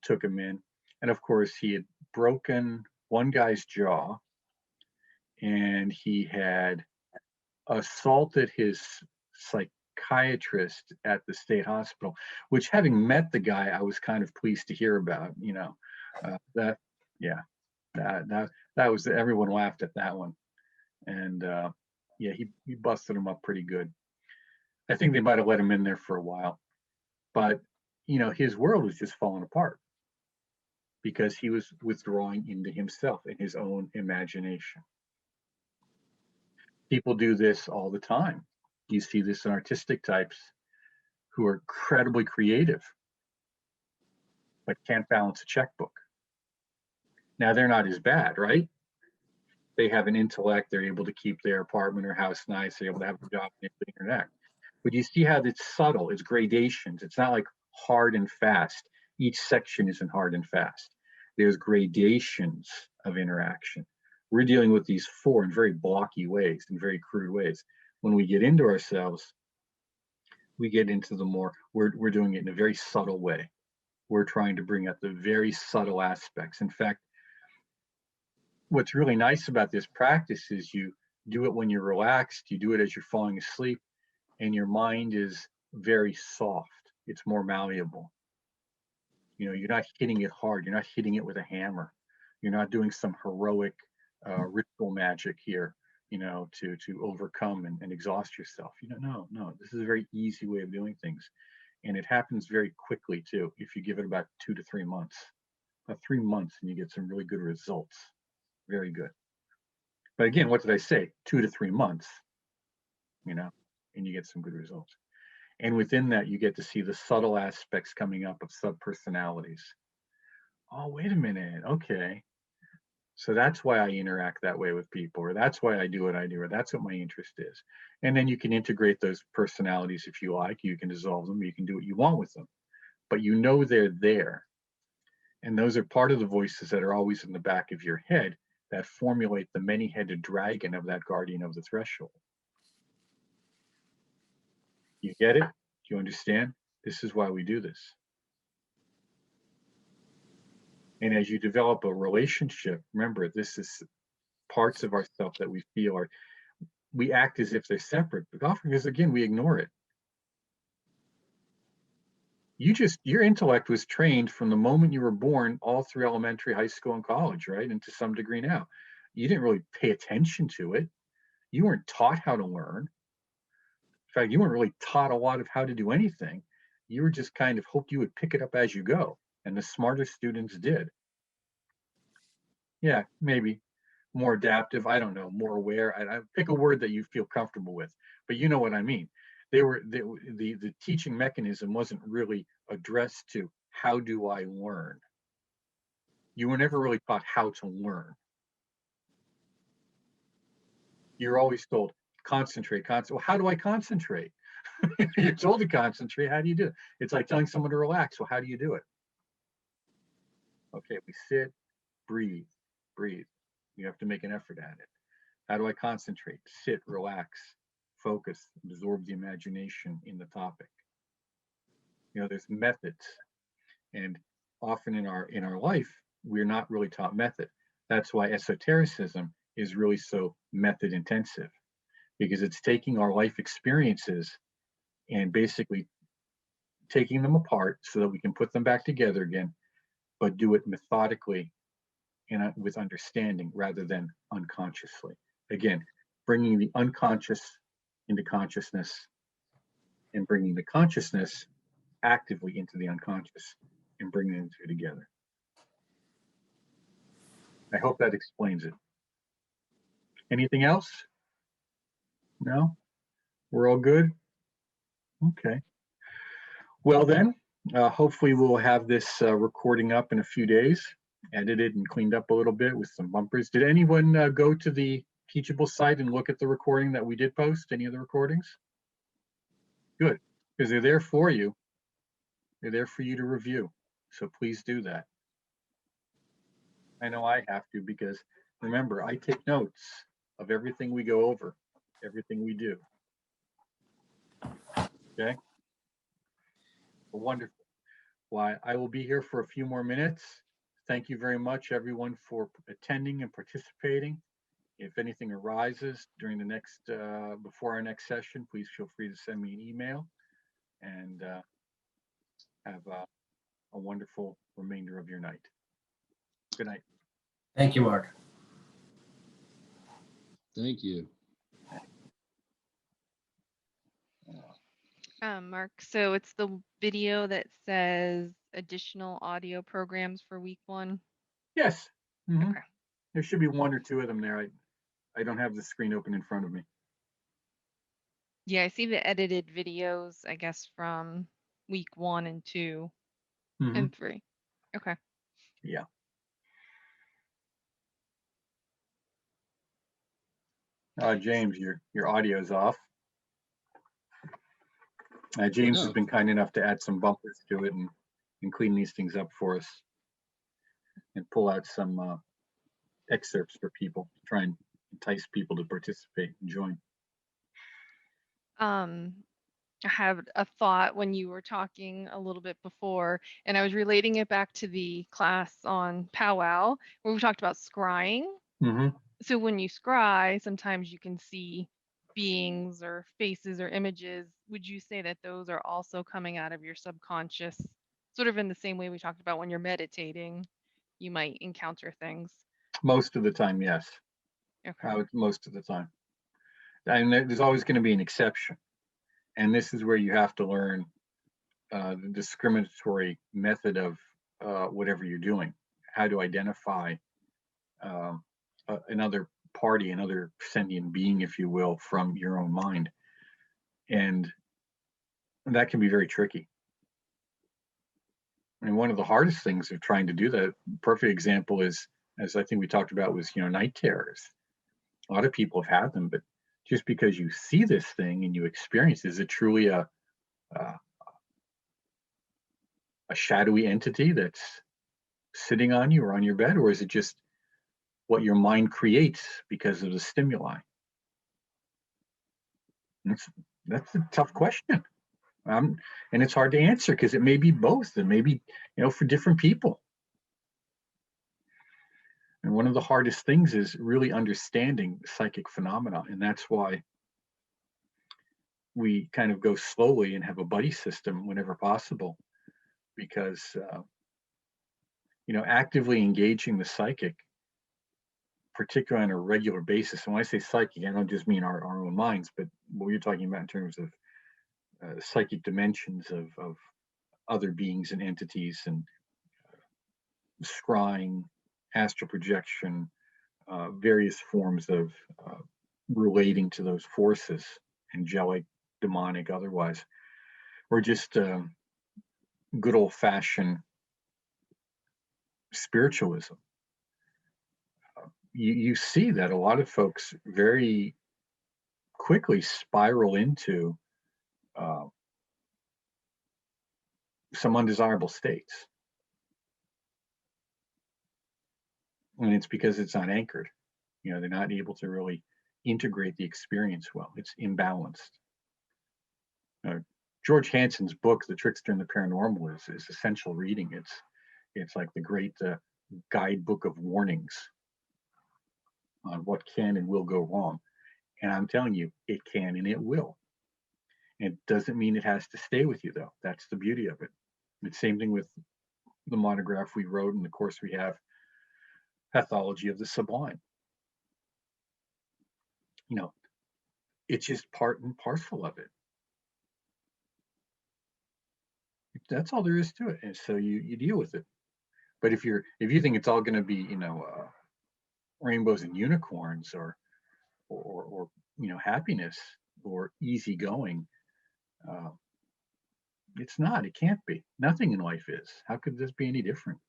took him in, and of course he had broken one guy's jaw, and he had assaulted his psychiatrist at the state hospital, which, having met the guy, I was kind of pleased to hear about. You know, that was, everyone laughed at that one, and yeah, he busted him up pretty good. I think they might have let him in there for a while, but you know, his world was just falling apart because he was withdrawing into himself and his own imagination. People do this all the time. You see this in artistic types who are incredibly creative, but can't balance a checkbook. Now, they're not as bad, right? They have an intellect, they're able to keep their apartment or house nice, they're able to have a job and the internet. But you see how it's subtle, it's gradations. It's not like hard and fast. Each section isn't hard and fast. There's gradations of interaction. We're dealing with these 4 in very blocky ways, in very crude ways. When we get into ourselves, we get into the more, we're doing it in a very subtle way. We're trying to bring out the very subtle aspects. In fact, what's really nice about this practice is you do it when you're relaxed, you do it as you're falling asleep, and your mind is very soft. It's more malleable. You know, you're not hitting it hard. You're not hitting it with a hammer. You're not doing some heroic ritual magic here, you know, to overcome and exhaust yourself. You know, no. This is a very easy way of doing things, and it happens very quickly too. If you give it about 2 to 3 months, about 3 months, and you get some really good results. Very good. But again, what did I say? 2 to 3 months. You know, and you get some good results. And within that, you get to see the subtle aspects coming up of subpersonalities. Oh, wait a minute. Okay. So that's why I interact that way with people, or that's why I do what I do, or that's what my interest is. And then you can integrate those personalities if you like. You can dissolve them. You can do what you want with them. But you know they're there. And those are part of the voices that are always in the back of your head that formulate the many-headed dragon of that guardian of the threshold. You get it? Do you understand? This is why we do this. And as you develop a relationship, remember, this is parts of ourselves that we feel are, we act as if they're separate, but often because again, we ignore it. Your intellect was trained from the moment you were born all through elementary, high school, and college, right? And to some degree now. You didn't really pay attention to it. You weren't taught how to learn. In fact, you weren't really taught a lot of how to do anything. You were just kind of hoped you would pick it up as you go. And the smarter students did. Yeah, maybe more adaptive. I don't know, more aware. I pick a word that you feel comfortable with, but you know what I mean. The teaching mechanism wasn't really addressed to how do I learn. You were never really taught how to learn. You're always told concentrate. Well, how do I concentrate? You're told to concentrate. How do you do it? It's like telling someone to relax. Well, how do you do it? Okay, we sit, breathe, breathe. You have to make an effort at it. How do I concentrate? Sit, relax, focus, absorb the imagination in the topic. You know, there's methods, and often in our life, we're not really taught method. That's why esotericism is really so method intensive, because it's taking our life experiences and basically taking them apart so that we can put them back together again, but do it methodically and with understanding rather than unconsciously. Again, bringing the unconscious into consciousness and bringing the consciousness actively into the unconscious and bringing the two together. I hope that explains it. Anything else? No? We're all good? Okay. Well then, hopefully we'll have this recording up in a few days, edited and cleaned up a little bit with some bumpers. Did anyone go to the Teachable site and look at the recording that we did post? Any of the recordings? Good, because they're there for you. They're there for you to review. So please do that. I know I have to, because remember, I take notes of everything we go over, everything we do. Okay? Well, wonderful. Well, I will be here for a few more minutes. Thank you very much, everyone, for attending and participating. If anything arises during the next, before our next session, please feel free to send me an email, and have a wonderful remainder of your night. Good night. Thank you, Mark. Thank you. Mark, so it's the video that says additional audio programs for week 1. Yes. Mhm. Okay. There should be 1 or 2 of them there. I don't have the screen open in front of me. Yeah, I see the edited videos, I guess, from week 1 and 2 Mhm. and 3. Okay. Yeah. James, your audio is off. James has Oh. been kind enough to add some bumpers to it and clean these things up for us and pull out some excerpts for people to try and entice people to participate and join. I had a thought when you were talking a little bit before, and I was relating it back to the class on powwow where we talked about scrying. Mm-hmm. So when you scry, sometimes you can see beings or faces or images. Would you say that those are also coming out of your subconscious, sort of in the same way we talked about when you're meditating, you might encounter things? Most of the time, yes. Okay. Most of the time. And there's always going to be an exception. And this is where you have to learn the discriminatory method of whatever you're doing, how to identify another party, another sentient being, if you will, from your own mind. And that can be very tricky. And one of the hardest things of trying to do that, perfect example is, as I think we talked about, was, night terrors. A lot of people have had them, but just because you see this thing and you experience, is it truly a shadowy entity that's sitting on you or on your bed, or is it just what your mind creates because of the stimuli? That's a tough question. And it's hard to answer because it may be both, and maybe, for different people. And one of the hardest things is really understanding psychic phenomena. And that's why we kind of go slowly and have a buddy system whenever possible, because, actively engaging the psychic, particularly on a regular basis. And when I say psychic, I don't just mean our own minds, but what you're talking about in terms of psychic dimensions of other beings and entities, and scrying, astral projection, various forms of relating to those forces, angelic, demonic, otherwise, or just good old-fashioned spiritualism. You see that a lot of folks very quickly spiral into some undesirable states. And it's because it's unanchored. They're not able to really integrate the experience well. It's imbalanced. George Hansen's book, The Trickster and the Paranormal, is essential reading. It's like the great guidebook of warnings on what can and will go wrong. And I'm telling you, it can and it will. It doesn't mean it has to stay with you, though. That's the beauty of it. It's the same thing with the monograph we wrote, and the course we have, Pathology of the Sublime. It's just part and parcel of it. That's all there is to it. And so you deal with it. But if you think it's all going to be, rainbows and unicorns, or happiness, or easy going, it's not. It can't be. Nothing in life is. How could this be any different?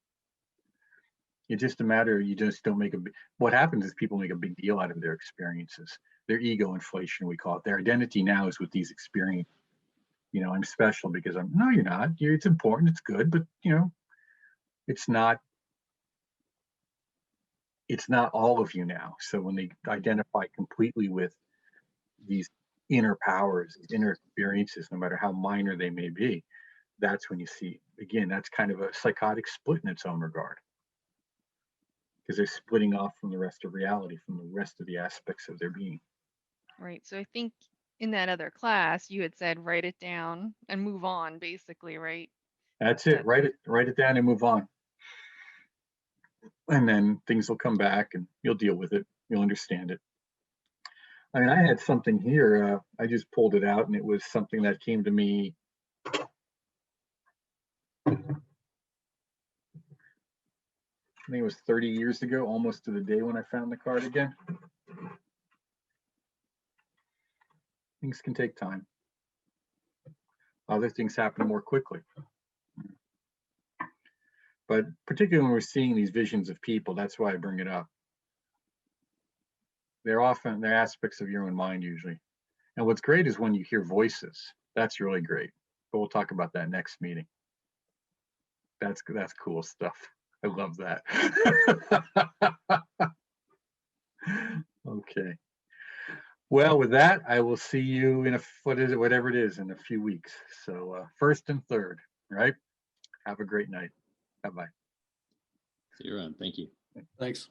It's just a matter, you just don't make what happens is people make a big deal out of their experiences, their ego inflation, we call it. Their identity now is with these experiences. I'm special because no, you're not. It's important, it's good, but it's not all of you now. So when they identify completely with these inner powers, these inner experiences, no matter how minor they may be, that's when you see, again, that's kind of a psychotic split in its own regard, because they're splitting off from the rest of reality, from the rest of the aspects of their being. Right. So I think in that other class, you had said write it down and move on, basically, right? That's it. Write it down and move on. And then things will come back and you'll deal with it. You'll understand it. I mean, I had something here. I just pulled it out, and it was something that came to me. I think it was 30 years ago, almost to the day when I found the card again. Things can take time. Other things happen more quickly. But particularly when we're seeing these visions of people, that's why I bring it up. They're aspects of your own mind usually. And what's great is when you hear voices. That's really great. But we'll talk about that next meeting. That's cool stuff. I love that. Okay. Well, with that, I will see you in whatever it is, in a few weeks. So 1st and 3rd, right? Have a great night. Bye-bye. See you around. Thank you. Thanks.